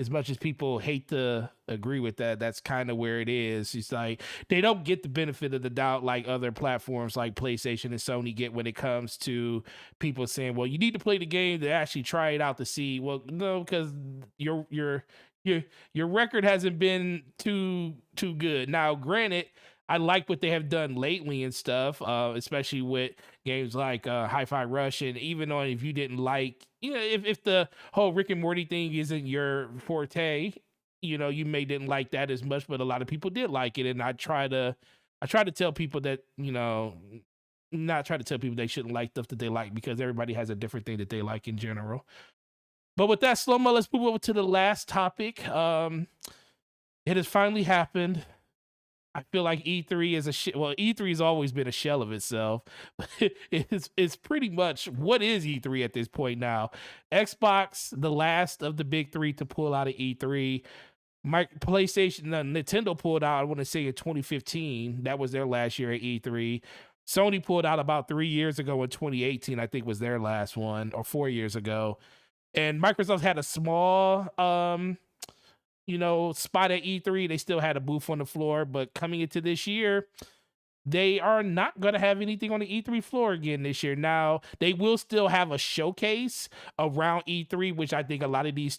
as much as people hate to agree with that, that's kind of where it is. It's like they don't get the benefit of the doubt like other platforms like PlayStation and Sony get when it comes to people saying, "Well, you need to play the game to actually try it out to see." Well, no, because your your record hasn't been too good. Now, granted, I like what they have done lately and stuff, especially with games like Hi-Fi Rush, and even on if you didn't like, if the whole Rick and Morty thing isn't your forte, you may didn't like that as much, but a lot of people did like it, and I try to tell people that not try to tell people they shouldn't like stuff that they like because everybody has a different thing that they like in general. But with that, slow mo, let's move over to the last topic. It has finally happened. I feel like E3 is E3 has always been a shell of itself. It's pretty much what is E3 at this point now. Xbox, the last of the big three to pull out of E3. PlayStation, Nintendo pulled out, I want to say in 2015. That was their last year at E3. Sony pulled out about 3 years ago in 2018, I think was their last one, or 4 years ago. And Microsoft had a small spot at E3. They still had a booth on the floor, but coming into this year, they are not going to have anything on the E3 floor again this year. Now, they will still have a showcase around E3, which I think a lot of these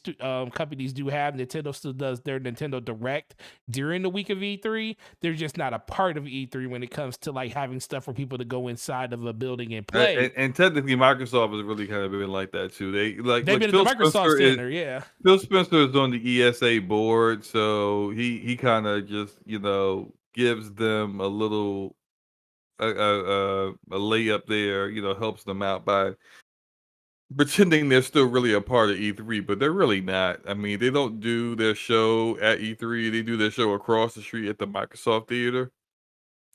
companies do have. Nintendo still does their Nintendo Direct during the week of E3. They're just not a part of E3 when it comes to like having stuff for people to go inside of a building and play. And technically, Microsoft has really kind of been like that too. They They've been at the Microsoft Center, yeah. Phil Spencer is on the ESA board, so he kind of just gives them a little a layup there, helps them out by pretending they're still really a part of E3, but they're really not. I mean, they don't do their show at E3; they do their show across the street at the Microsoft Theater.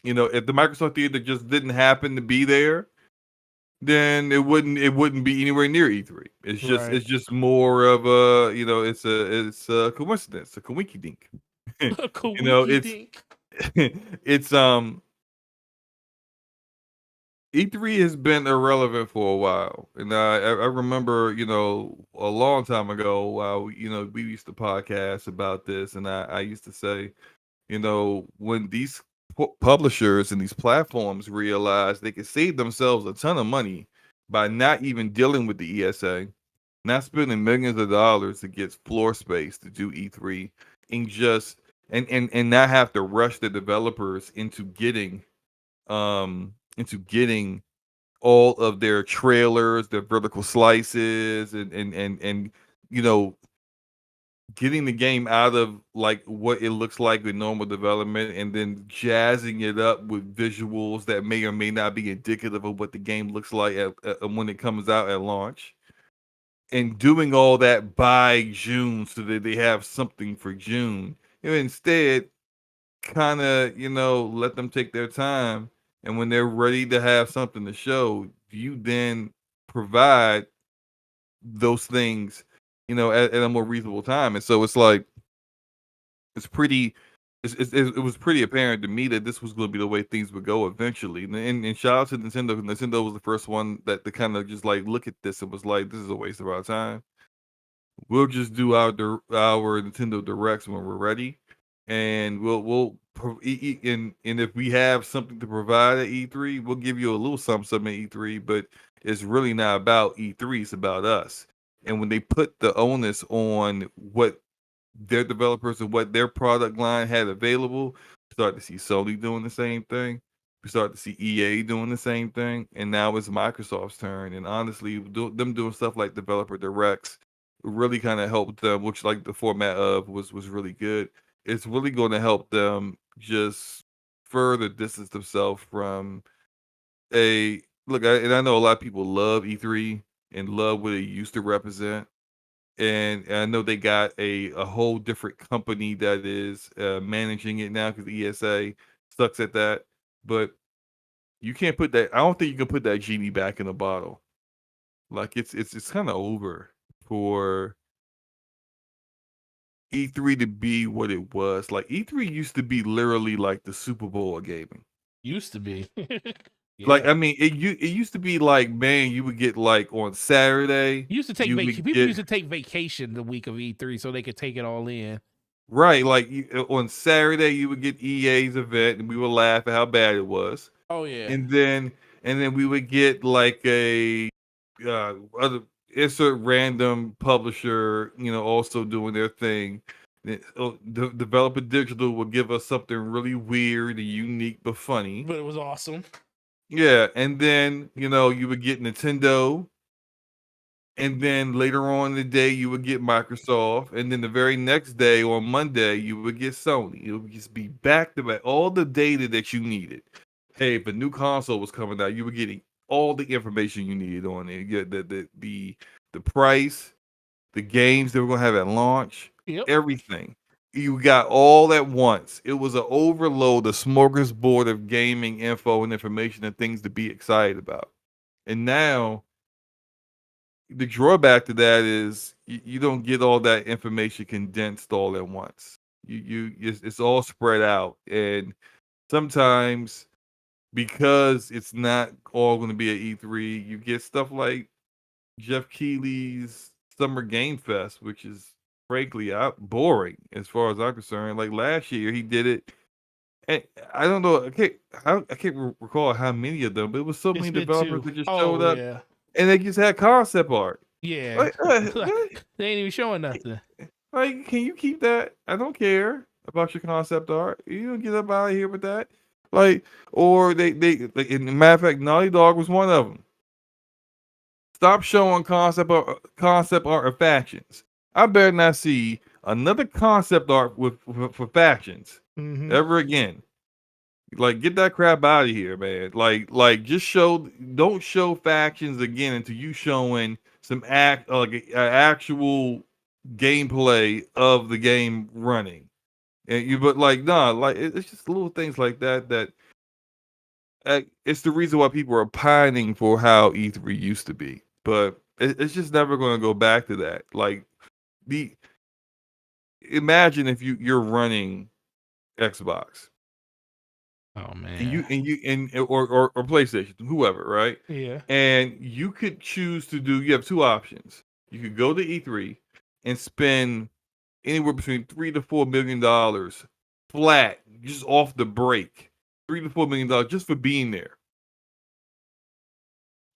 If the Microsoft Theater just didn't happen to be there, then it wouldn't be anywhere near E3. It's just Right. it's just more of a it's a coincidence, a coinky dink. Kawiki It's Dink. it's E3 has been irrelevant for a while, and I remember a long time ago while we used to podcast about this, and I used to say when these publishers and these platforms realize they could save themselves a ton of money by not even dealing with the ESA, not spending millions of dollars to get floor space to do E3, and just and not have to rush the developers into getting all of their trailers, their vertical slices, and you know getting the game out of like what it looks like with normal development, and then jazzing it up with visuals that may or may not be indicative of what the game looks like when it comes out at launch, and doing all that by June so that they have something for June. Instead, kind of let them take their time, and when they're ready to have something to show, you then provide those things at a more reasonable time. And so it's like it's pretty it was pretty apparent to me that this was going to be the way things would go eventually. And shout out to Nintendo. Nintendo was the first one that to kind of just like look at this and was like, this is a waste of our time. We'll just do our Nintendo Directs when we're ready, and and if we have something to provide at E3, we'll give you a little something at E3. But it's really not about E3; it's about us. And when they put the onus on what their developers and what their product line had available, we start to see Sony doing the same thing. We start to see EA doing the same thing, and now it's Microsoft's turn. And honestly, them doing stuff like developer directs really kind of helped them, which like the format of was really good. It's really going to help them just further distance themselves from a look. And I know a lot of people love E3 and love what it used to represent, and I know they got a whole different company that is managing it now because ESA sucks at that. But you can't put that. I don't think you can put that genie back in the bottle. Like it's kind of over for E3 to be what it was. Like E3 used to be literally like the Super Bowl of gaming. Used to be. Like Yeah. I mean, it used to be like, man, you would get like on Saturday, Used to take you would People get used to take vacation the week of E3 so they could take it all in. right, like on Saturday you would get EA's event, and we would laugh at how bad it was, Oh yeah. and then we would get like a other insert random publisher, also doing their thing. Developer Digital will give us something really weird and unique but funny. But it was awesome. Yeah, and then you would get Nintendo, and then later on in the day you would get Microsoft, and then the very next day on Monday you would get Sony. It would just be back to back, all the data that you needed. Hey, if a new console was coming out, you were getting all the information you needed on it. You get the price, the games they were gonna have at launch, Yep. everything. You got all at once. It was an overload, a smorgasbord of gaming info and information and things to be excited about. And now the drawback to that is you don't get all that information condensed all at once. It's all spread out, and sometimes because it's not all going to be at E3, you get stuff like Jeff Keighley's Summer Game Fest, which is frankly out boring as far as I'm concerned. Like last year, he did it, and I don't know, I can't recall how many of them, but it was so It's many been developers two. that just showed Oh up, yeah. and they just had concept art. Yeah. Like, what? They ain't even showing nothing. Like, can you keep that? I don't care about your concept art. You don't get up out of here with that. Like, or like, in matter of fact, Naughty Dog was one of them. Stop showing concept art of factions. I better not see another concept art for factions Mm-hmm. ever again. Like, get that crap out of here, man. Just don't show factions again until you showing some actual gameplay of the game running. But like, nah, like it's just little things like that it's the reason why people are pining for how E3 used to be. But it's just never going to go back to that. Like the imagine if you're running Xbox Oh and man. or PlayStation, whoever, right? Yeah. And you could choose to do. You have two options. You could go to E3 and spend anywhere between $3 to $4 million flat, just off the break. $3 to $4 million just for being there.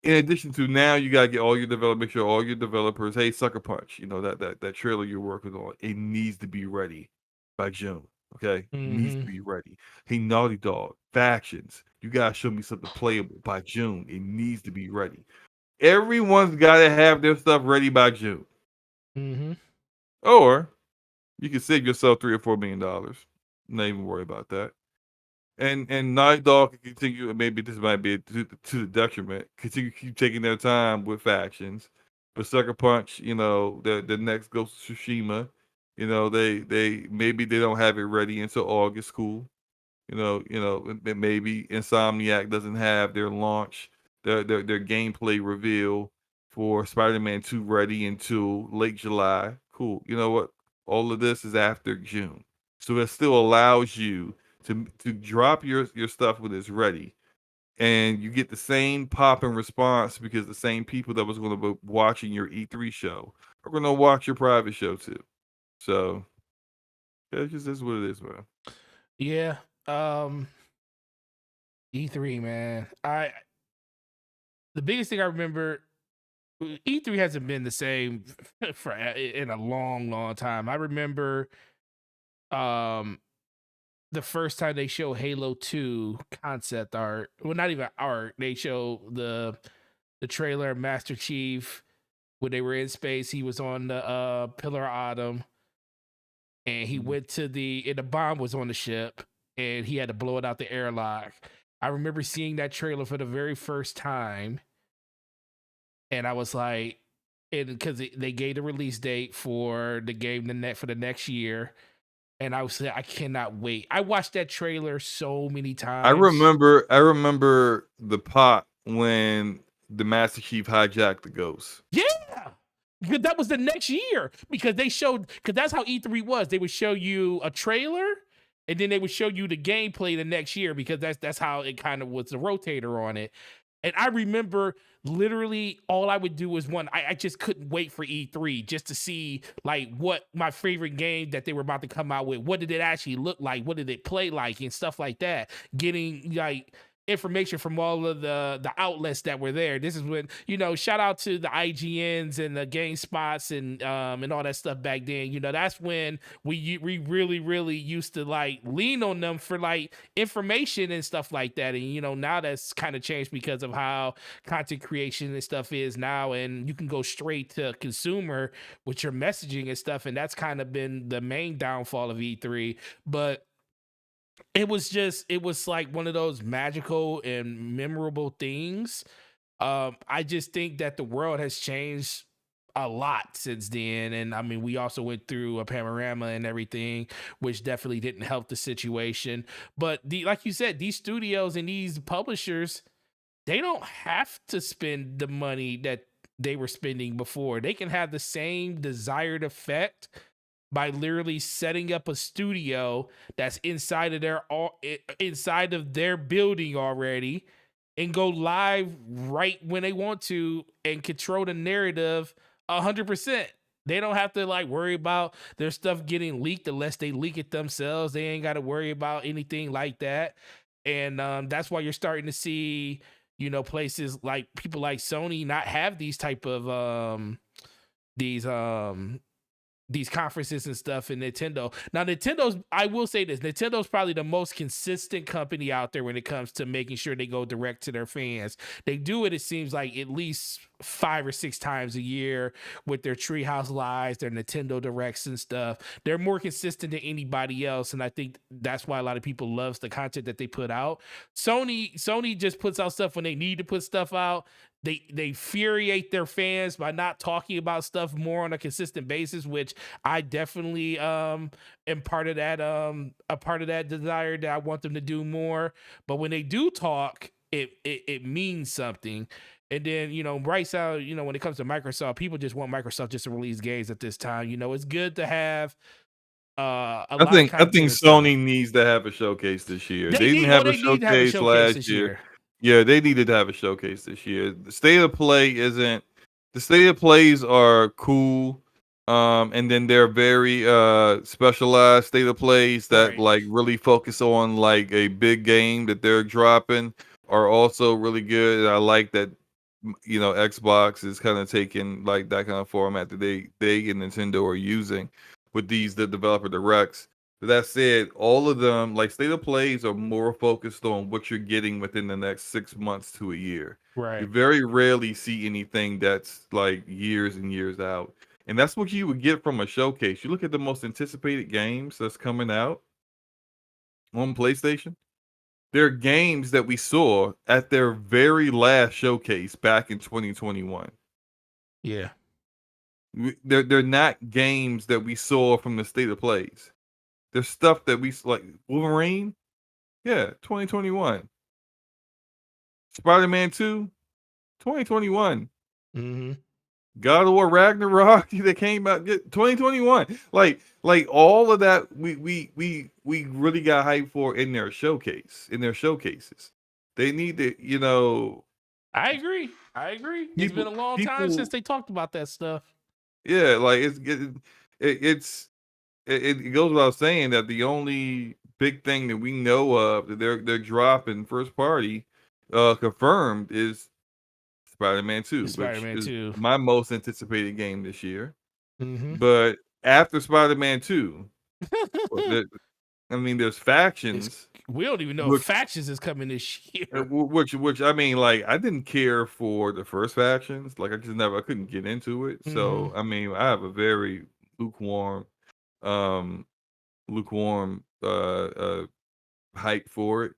In addition to now, you gotta get all your developers, make sure all your developers, hey, Sucker Punch, that trailer you're working on, it needs to be ready by June. Okay, it needs to Mm-hmm. be ready. Hey, Naughty Dog, factions, you gotta show me something playable by June. It needs to be ready. Everyone's gotta have their stuff ready by June, Mm-hmm. or you can save yourself $3 or $4 million. Not even worry about that. And Naughty Dog can continue, and maybe this might be to the detriment. Continue keep taking their time with factions. But Sucker Punch, the next Ghost of Tsushima, they maybe they don't have it ready until August. Cool. Maybe Insomniac doesn't have their launch, their gameplay reveal for Spider-Man 2 ready until late July. Cool. You know what? All of this is after June. so it still allows you to drop your stuff when it's ready, and you get the same pop and response because the same people that was going to be watching your E3 show are going to watch your private show too. So it just is what it is, man. Yeah. E3, man. The biggest thing I remember, E3 hasn't been the same for in a long, long time. I remember um the first time they show Halo 2 concept art. Well, not even art. They show the trailer of Master Chief when they were in space. He was on the Pillar of Autumn, and he went to and the bomb was on the ship, and he had to blow it out the airlock. I remember seeing that trailer for the very first time, and I was like, and because they gave the release date for the game for the next year, and I was like, I cannot wait. I watched that trailer so many I times. remember the pot when the Master Chief hijacked the Ghost. Yeah. Because that was the next year. Because that's how E3 was. They would show you a trailer, and then they would show you the gameplay the next year, because that's how it kind of was the rotator on it. And I remember literally all I would do was I just couldn't wait for E3 just to see like what my favorite game that they were about to come out with. What did it actually look like? What did it play like? And stuff like that. Getting like information from all of the outlets that were there. This is when, shout out to the IGNs and the GameSpots and all that stuff back then. That's when we really, really used to like lean on them for like information and stuff like that. And now that's kind of changed because of how content creation and stuff is now, and you can go straight to consumer with your messaging and stuff, and that's kind of been the main downfall of E3. But it was like one of those magical and memorable things. I just think that the world has changed a lot since then, and I mean, we also went through a panorama and everything, which definitely didn't help the situation. But like you said, these studios and these publishers, they don't have to spend the money that they were spending before. They can have the same desired effect by literally setting up a studio that's inside of their building already, and go live right when they want to and control the narrative 100%. They don't have to like worry about their stuff getting leaked unless they leak it themselves. They ain't got to worry about anything like that. And that's why you're starting to see, places like people like Sony not have these type of these these conferences and stuff in Nintendo. Now, I will say this, Nintendo's probably the most consistent company out there when it comes to making sure they go direct to their fans. They do it seems like at least 5 or 6 times a year with their Treehouse Lives, their Nintendo Directs and stuff. They're more consistent than anybody else, and I think that's why a lot of people loves the content that they put out. Sony just puts out stuff when they need to put stuff out. They infuriate their fans by not talking about stuff more on a consistent basis, which I definitely am part of that a part of that desire that I want them to do more. But when they do talk, it means something. And then, right now, when it comes to Microsoft, people just want Microsoft just to release games at this time. It's good to have a lot of I think content and stuff. Sony needs to have a showcase this year. They They didn't need have a they need to have a showcase showcase last this year. year. Yeah, they needed to have a showcase this year. The state of play isn't. The state of plays are cool, and then they're very specialized state of plays that Right. like really focus on like a big game that they're dropping are also really good. And I like that. Xbox is kind of taking like that kind of format that they and Nintendo are using with the developer directs. But that said, all of them like state of plays are more focused on what you're getting within the next 6 months to a year. You Right. very rarely see anything that's like years and years out. And that's what you would get from a showcase. You look at the most anticipated games that's coming out on PlayStation. They're games that we saw at their very last showcase back in 2021. Yeah. They're not games that we saw from the state of plays. They're stuff that we like Wolverine. Yeah, 2021. Spider-Man 2, 2021. Mm-hmm. God of War Ragnarok that came out 2021. Like all of that we really got hyped for in their showcases. They need to, I agree. I agree. It's been people a long time since people they talked about that stuff. yeah, like it's it goes without saying that the only big thing that we know of that they're dropping first party confirmed is Spider-Man 2, which Spider-Man is 2. my most anticipated game this year. Mm-hmm. But after Spider-Man 2, well, I mean, there's factions, We don't even know if which Factions is coming this year. which I mean, like I didn't care for the first factions. Like I couldn't get into it. Mm-hmm. So I mean, I have a very lukewarm, um, lukewarm hype for it.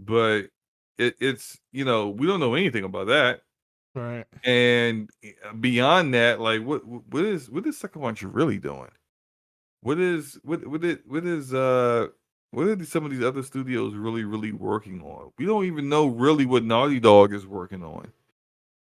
But it's we don't know anything about that. Right. And beyond that, like what is Sucker Punch really doing? What are some of these other studios really working on? We don't even know really what Naughty Dog is working on.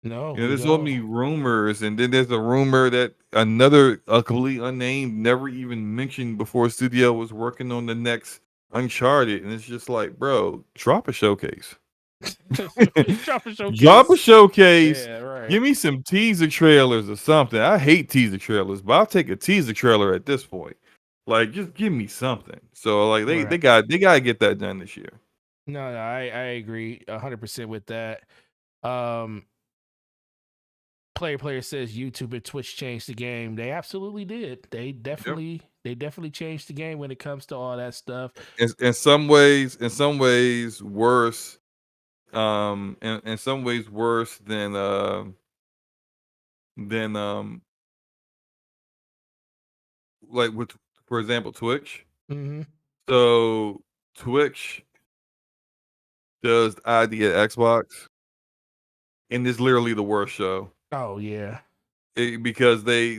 No, we There's so don't. many rumors, and then there's a rumor that a complete unnamed, never even mentioned before studio was working on the next Uncharted, and it's just like, bro, drop a showcase. Drop a Drop a showcase. showcase. Yeah, right. Give me some teaser trailers or something. I hate teaser trailers, but I'll take a teaser trailer at this point. Like, just give me something. So, like, Right. they gotta get that done this year. No, I agree 100% with that. Um, player says YouTube and Twitch changed the game. They absolutely did. Yep. They definitely changed the game when it comes to all that stuff. In some ways worse. In some ways worse than like with, for example, Twitch. Mm-hmm. So Twitch does the ID at Xbox, and it's literally the worst show. Oh yeah. Because they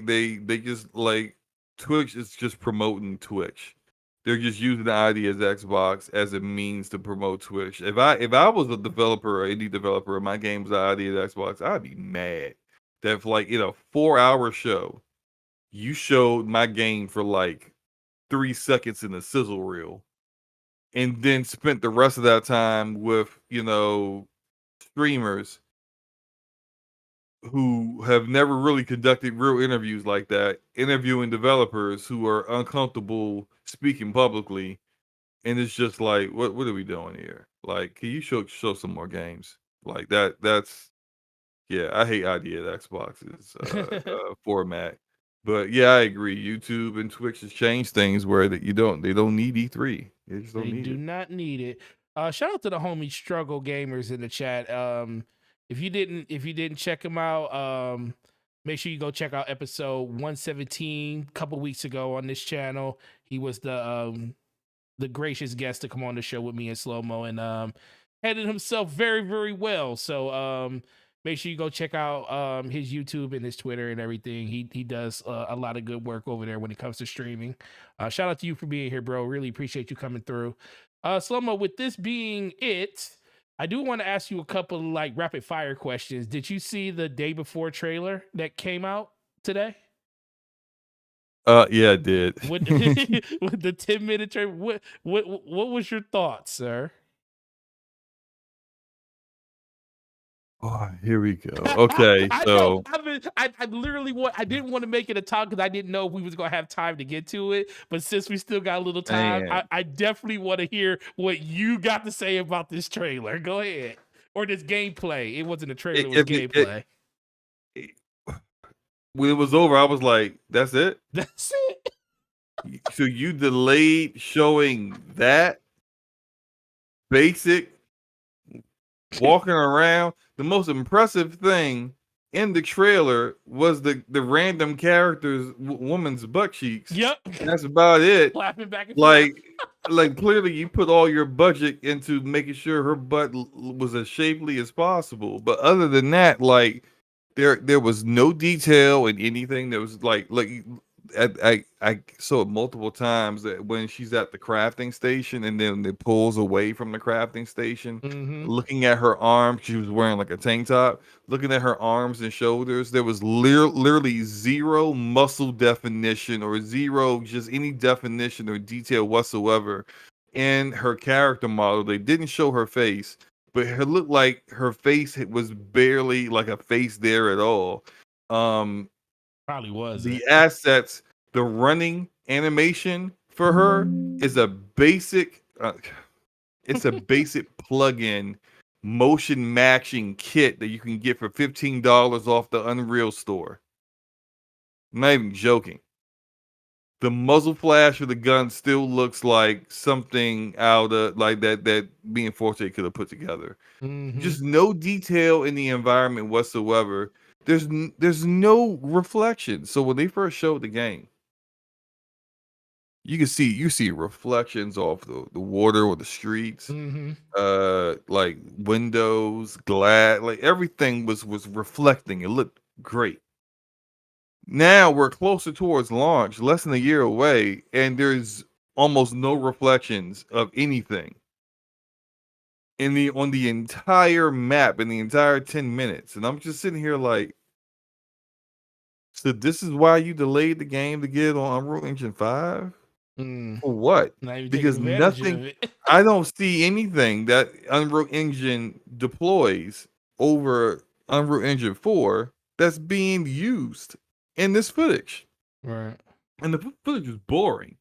just like Twitch is just promoting Twitch. They're just using the ID as Xbox as a means to promote Twitch. If I was a developer or indie developer and my game was the ID at Xbox, I'd be mad that if like in a 4-hour show you showed my game for like 3 seconds in a sizzle reel and then spent the rest of that time with streamers who have never really conducted real interviews like that, interviewing developers who are uncomfortable speaking publicly, and it's just like, what are we doing here? Like, can you show some more games like that? That's yeah, I hate idea that Xbox's format, but yeah, I agree. YouTube and Twitch has changed things where that they don't need E3. They just don't They need do it. not need it. Shout out to the homie Struggle Gamers in the chat. If you didn't check him out, make sure you go check out episode 117 a couple weeks ago on this channel. He was the gracious guest to come on the show with me in slow mo and handled himself very very well. So make sure you go check out his YouTube and his Twitter and everything. He does a lot of good work over there when it comes to streaming. Shout out to you for being here, bro. Really appreciate you coming through. Slow mo. With this being it, I do want to ask you a couple of like rapid fire questions. Did you see the day before trailer that came out today? Yeah, I did. With with the 10-minute trailer, what was your thoughts, sir? Oh, here we go. Okay, I know. so I literally I didn't want to make it a talk because I didn't know if we was gonna have time to get to it. But since we still got a little time, man, I definitely want to hear what you got to say about this trailer. Go ahead. Or this gameplay. It wasn't a trailer, it was if you, gameplay. when it was over, I was like, "That's it." That's it. So you delayed showing that basic walking around. The most impressive thing in the trailer was the random character's woman's butt cheeks. Yep. That's about it. Clapping back and forth. Like clearly you put all your budget into making sure her butt was as shapely as possible. But other than that, like there was no detail in anything. There was like I saw it multiple times that when she's at the crafting station and then it pulls away from the crafting station, Mm-hmm. looking at her arms, she was wearing like a tank top, looking at her arms and shoulders, there was literally zero muscle definition or zero just any definition or detail whatsoever in her character model. They didn't show her face, but it looked like her face was barely like a face there at all. Um, Probably wasn't. the assets, the running animation for her is a basic. It's a basic plug-in motion matching kit that you can get for $15 off the Unreal store. I'm not even joking. The muzzle flash of the gun still looks like something out of like that being Forte could have put together. Mm-hmm. Just no detail in the environment whatsoever. There's no reflection. So when they first showed the game, you see reflections off the water or the streets, Mm-hmm. like windows, glass, like everything was reflecting. It looked great. Now we're closer towards launch, less than a year away, and there's almost no reflections of anything in the on the entire map in the entire 10 minutes. And I'm just sitting here like, so this is why you delayed the game to get on Unreal Engine 5? Mm. For what? Not even taking Because advantage nothing of it. I don't see anything that Unreal Engine deploys over Unreal Engine 4 that's being used in this footage. Right. And the footage is boring.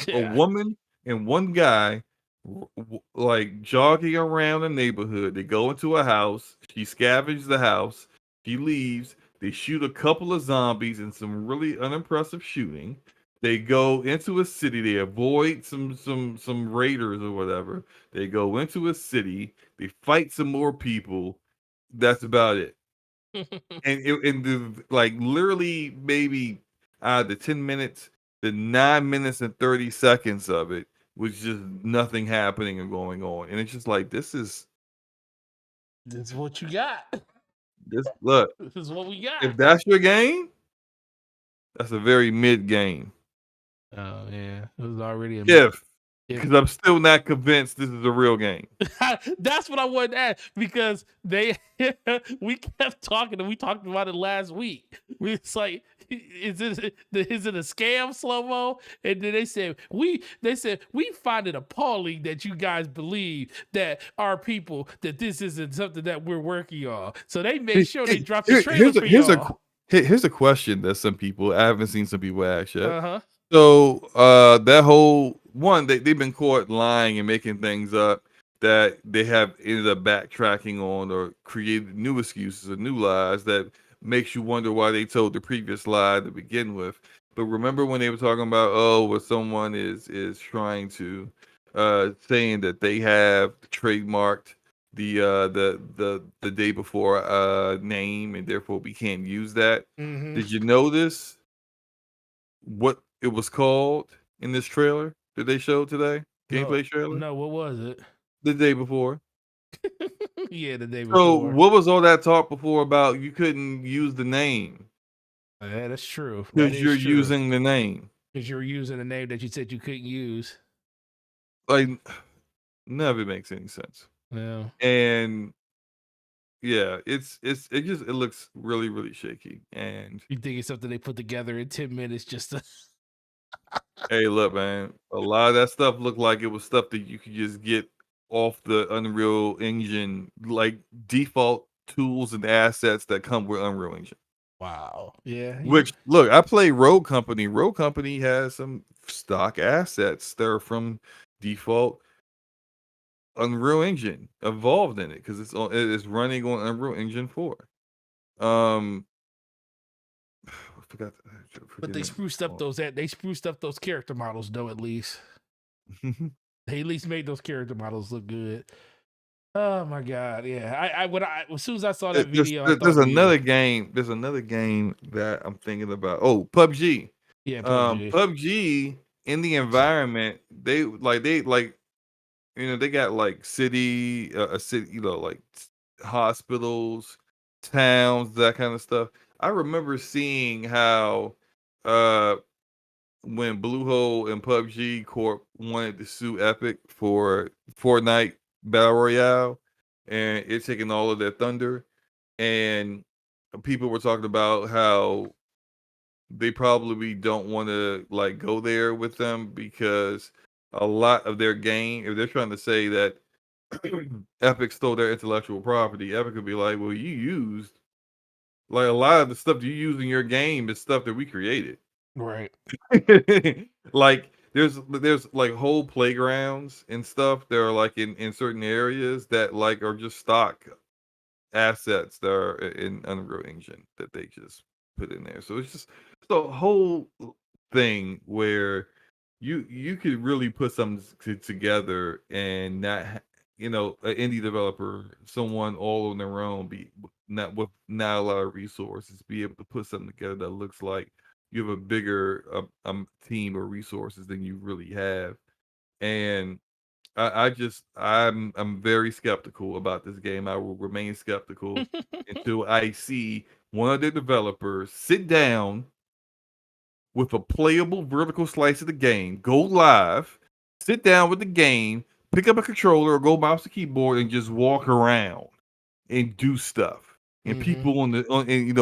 A Yeah. woman and one guy like jogging around the neighborhood. They go into a house. She scavenges the house. She leaves. They shoot a couple of zombies and some really unimpressive shooting. They go into a city. They avoid some raiders or whatever. They go into a city. They fight some more people. That's about it. Like literally maybe the 10 minutes, the 9 minutes and 30 seconds of it was just nothing happening or going on. And it's just like This is what you got. this look, This is what we got. if that's your game, that's a very mid game. Oh yeah, it was already a If if because I'm still not convinced this is a real game. that's what I wanted to ask because they we kept talking and we talked about it last week. It's like is it a scam slow mo? And then they said we find it appalling that you guys believe that our people that this isn't something that we're working on. So they made sure they dropped the trailer for y'all. Here's a question that some people I haven't seen some people ask yet. Uh-huh. So that whole one they've been caught lying and making things up that they have ended up backtracking on or created new excuses or new lies that makes you wonder why they told the previous lie to begin with. But remember when they were talking about what someone is trying to saying that they have trademarked the day before name and therefore we can't use that. Mm-hmm. Did you notice what it was called in this trailer that they showed today? No, Gameplay trailer? no, what was it? The day before. Yeah, the day So before. what was all that talk before about you couldn't use the name Yeah, that's true. That because is you're true. using the name? Because you were using a name that you said you couldn't use. Like none of it makes any sense. Yeah. And yeah, it looks really, really shaky. And You think it's something they put together in 10 minutes just to hey, look, man, a lot of that stuff looked like it was stuff that you could just get off the Unreal Engine, like default tools and assets that come with Unreal Engine. Wow. Yeah. Which, look, I play Rogue Company. Rogue Company has some stock assets that are from default Unreal Engine involved in it because it is running on Unreal Engine 4. I forgot. But they spruced up those character models though, at least. They at least made those character models look good. Oh my god, yeah. As soon as I saw that video, I There's thought another game. There's another game that I'm thinking about. Oh, PUBG. yeah, PUBG. PUBG in the environment, they they got like a city, like hospitals, towns, that kind of stuff. I remember seeing how when Bluehole and PUBG Corp wanted to sue Epic for Fortnite Battle Royale, and it's taking all of their thunder. And people were talking about how they probably don't want to like go there with them because a lot of their game, if they're trying to say that Epic stole their intellectual property, Epic would be like, well, you used like a lot of the stuff you use in your game is stuff that we created. Right. Like there's like whole playgrounds and stuff that are like in certain areas that like are just stock assets that are in Unreal Engine that they just put in there. So it's just the whole thing where you could really put something together and not an indie developer, someone all on their own, be not with not a lot of resources, be able to put something together that looks like you have a bigger team or resources than you really have. And I'm very skeptical about this game. I will remain skeptical until I see one of the developers sit down with a playable vertical slice of the game, go live, sit down with the game, pick up a controller or go mouse the keyboard and just walk around and do stuff. And people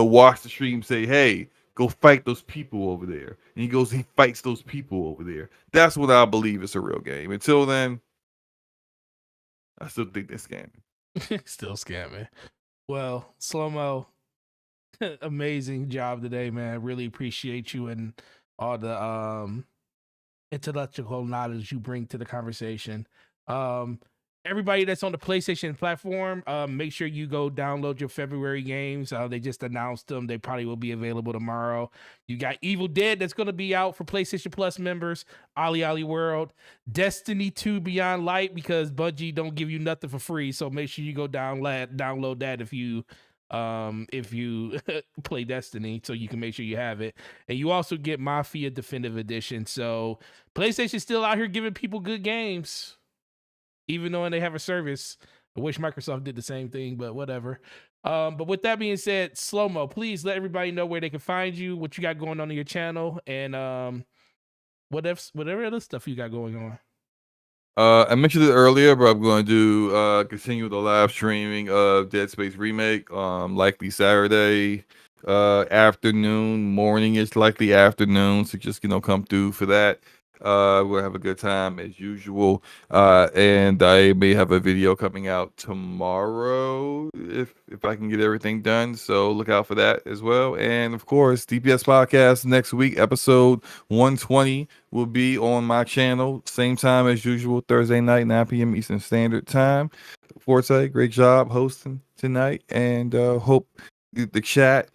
watch the stream say, "Hey, go fight those people over there." And he fights those people over there. That's what I believe is a real game. Until then, I still think they're scamming. Still scamming. Well, Slow Mo, amazing job today, man. Really appreciate you and all the intellectual knowledge you bring to the conversation. Everybody that's on the PlayStation platform, make sure you go download your February games. They just announced them. They probably will be available tomorrow. You got Evil Dead that's going to be out for PlayStation Plus members, Ali World, Destiny 2 Beyond Light, because Bungie don't give you nothing for free. So make sure you go download that if you play Destiny, so you can make sure you have it. And you also get Mafia Definitive Edition. So PlayStation's still out here giving people good games, even though they have a service. I wish Microsoft did the same thing, but whatever. But with that being said, Slow Mo, please let everybody know where they can find you, what you got going on your channel, and whatever other stuff you got going on. I mentioned it earlier, but I'm going to continue the live streaming of Dead Space Remake. Likely Saturday afternoon, morning is likely afternoon. So just come through for that. We'll have a good time as usual. And I may have a video coming out tomorrow if I can get everything done. So look out for that as well. And of course, DPS Podcast next week, episode 120 will be on my channel, same time as usual, Thursday night, 9 p.m. Eastern Standard Time. Forte, great job hosting tonight, and hope the chat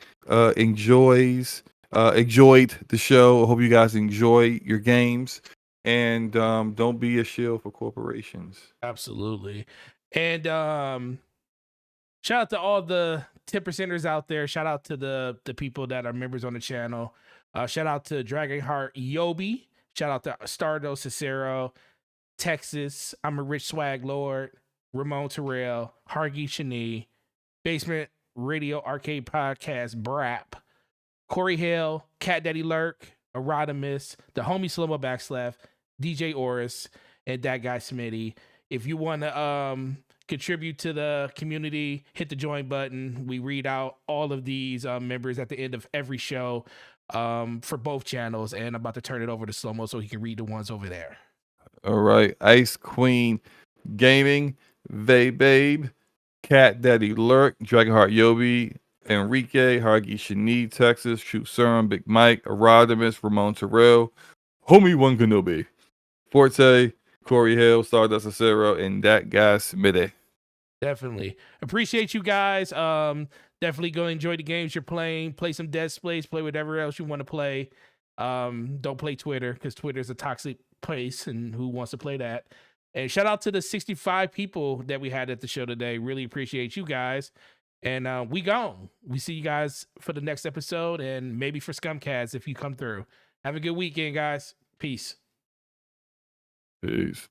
enjoyed the show. I hope you guys enjoy your games, and don't be a shield for corporations. Absolutely. And shout out to all the 10%ers out there. Shout out to the people that are members on the channel. Shout out to Dragonheart Yobi. Shout out to Stardo Cicero, Texas, I'm a Rich Swag Lord, Ramon Terrell, Hargi Shani, Basement Radio Arcade Podcast, Brap, Corey Hale, Cat Daddy Lurk, Erodimus, the homie Slomo Backslav, DJ Oris, and that guy Smitty. If you want to contribute to the community, hit the join button. We read out all of these members at the end of every show for both channels, and I'm about to turn it over to Slomo so he can read the ones over there. All right. Ice Queen Gaming, Vay Babe, Cat Daddy Lurk, Dragonheart Yobi, Enrique, Hargi Shani, Texas, Troop Serum, Big Mike, Erodimus, Ramon Terrell, Homie One Kenobi, Forte, Corey Hill, Stardust Acero, and that guy Smitty. Definitely appreciate you guys. Definitely go enjoy the games you're playing. Play some Dead Space. Play whatever else you want to play. Don't play Twitter, because Twitter is a toxic place, and who wants to play that? And shout out to the 65 people that we had at the show today. Really appreciate you guys. And we gone. We see you guys for the next episode, and maybe for Scumcats if you come through. Have a good weekend, guys. Peace. Peace.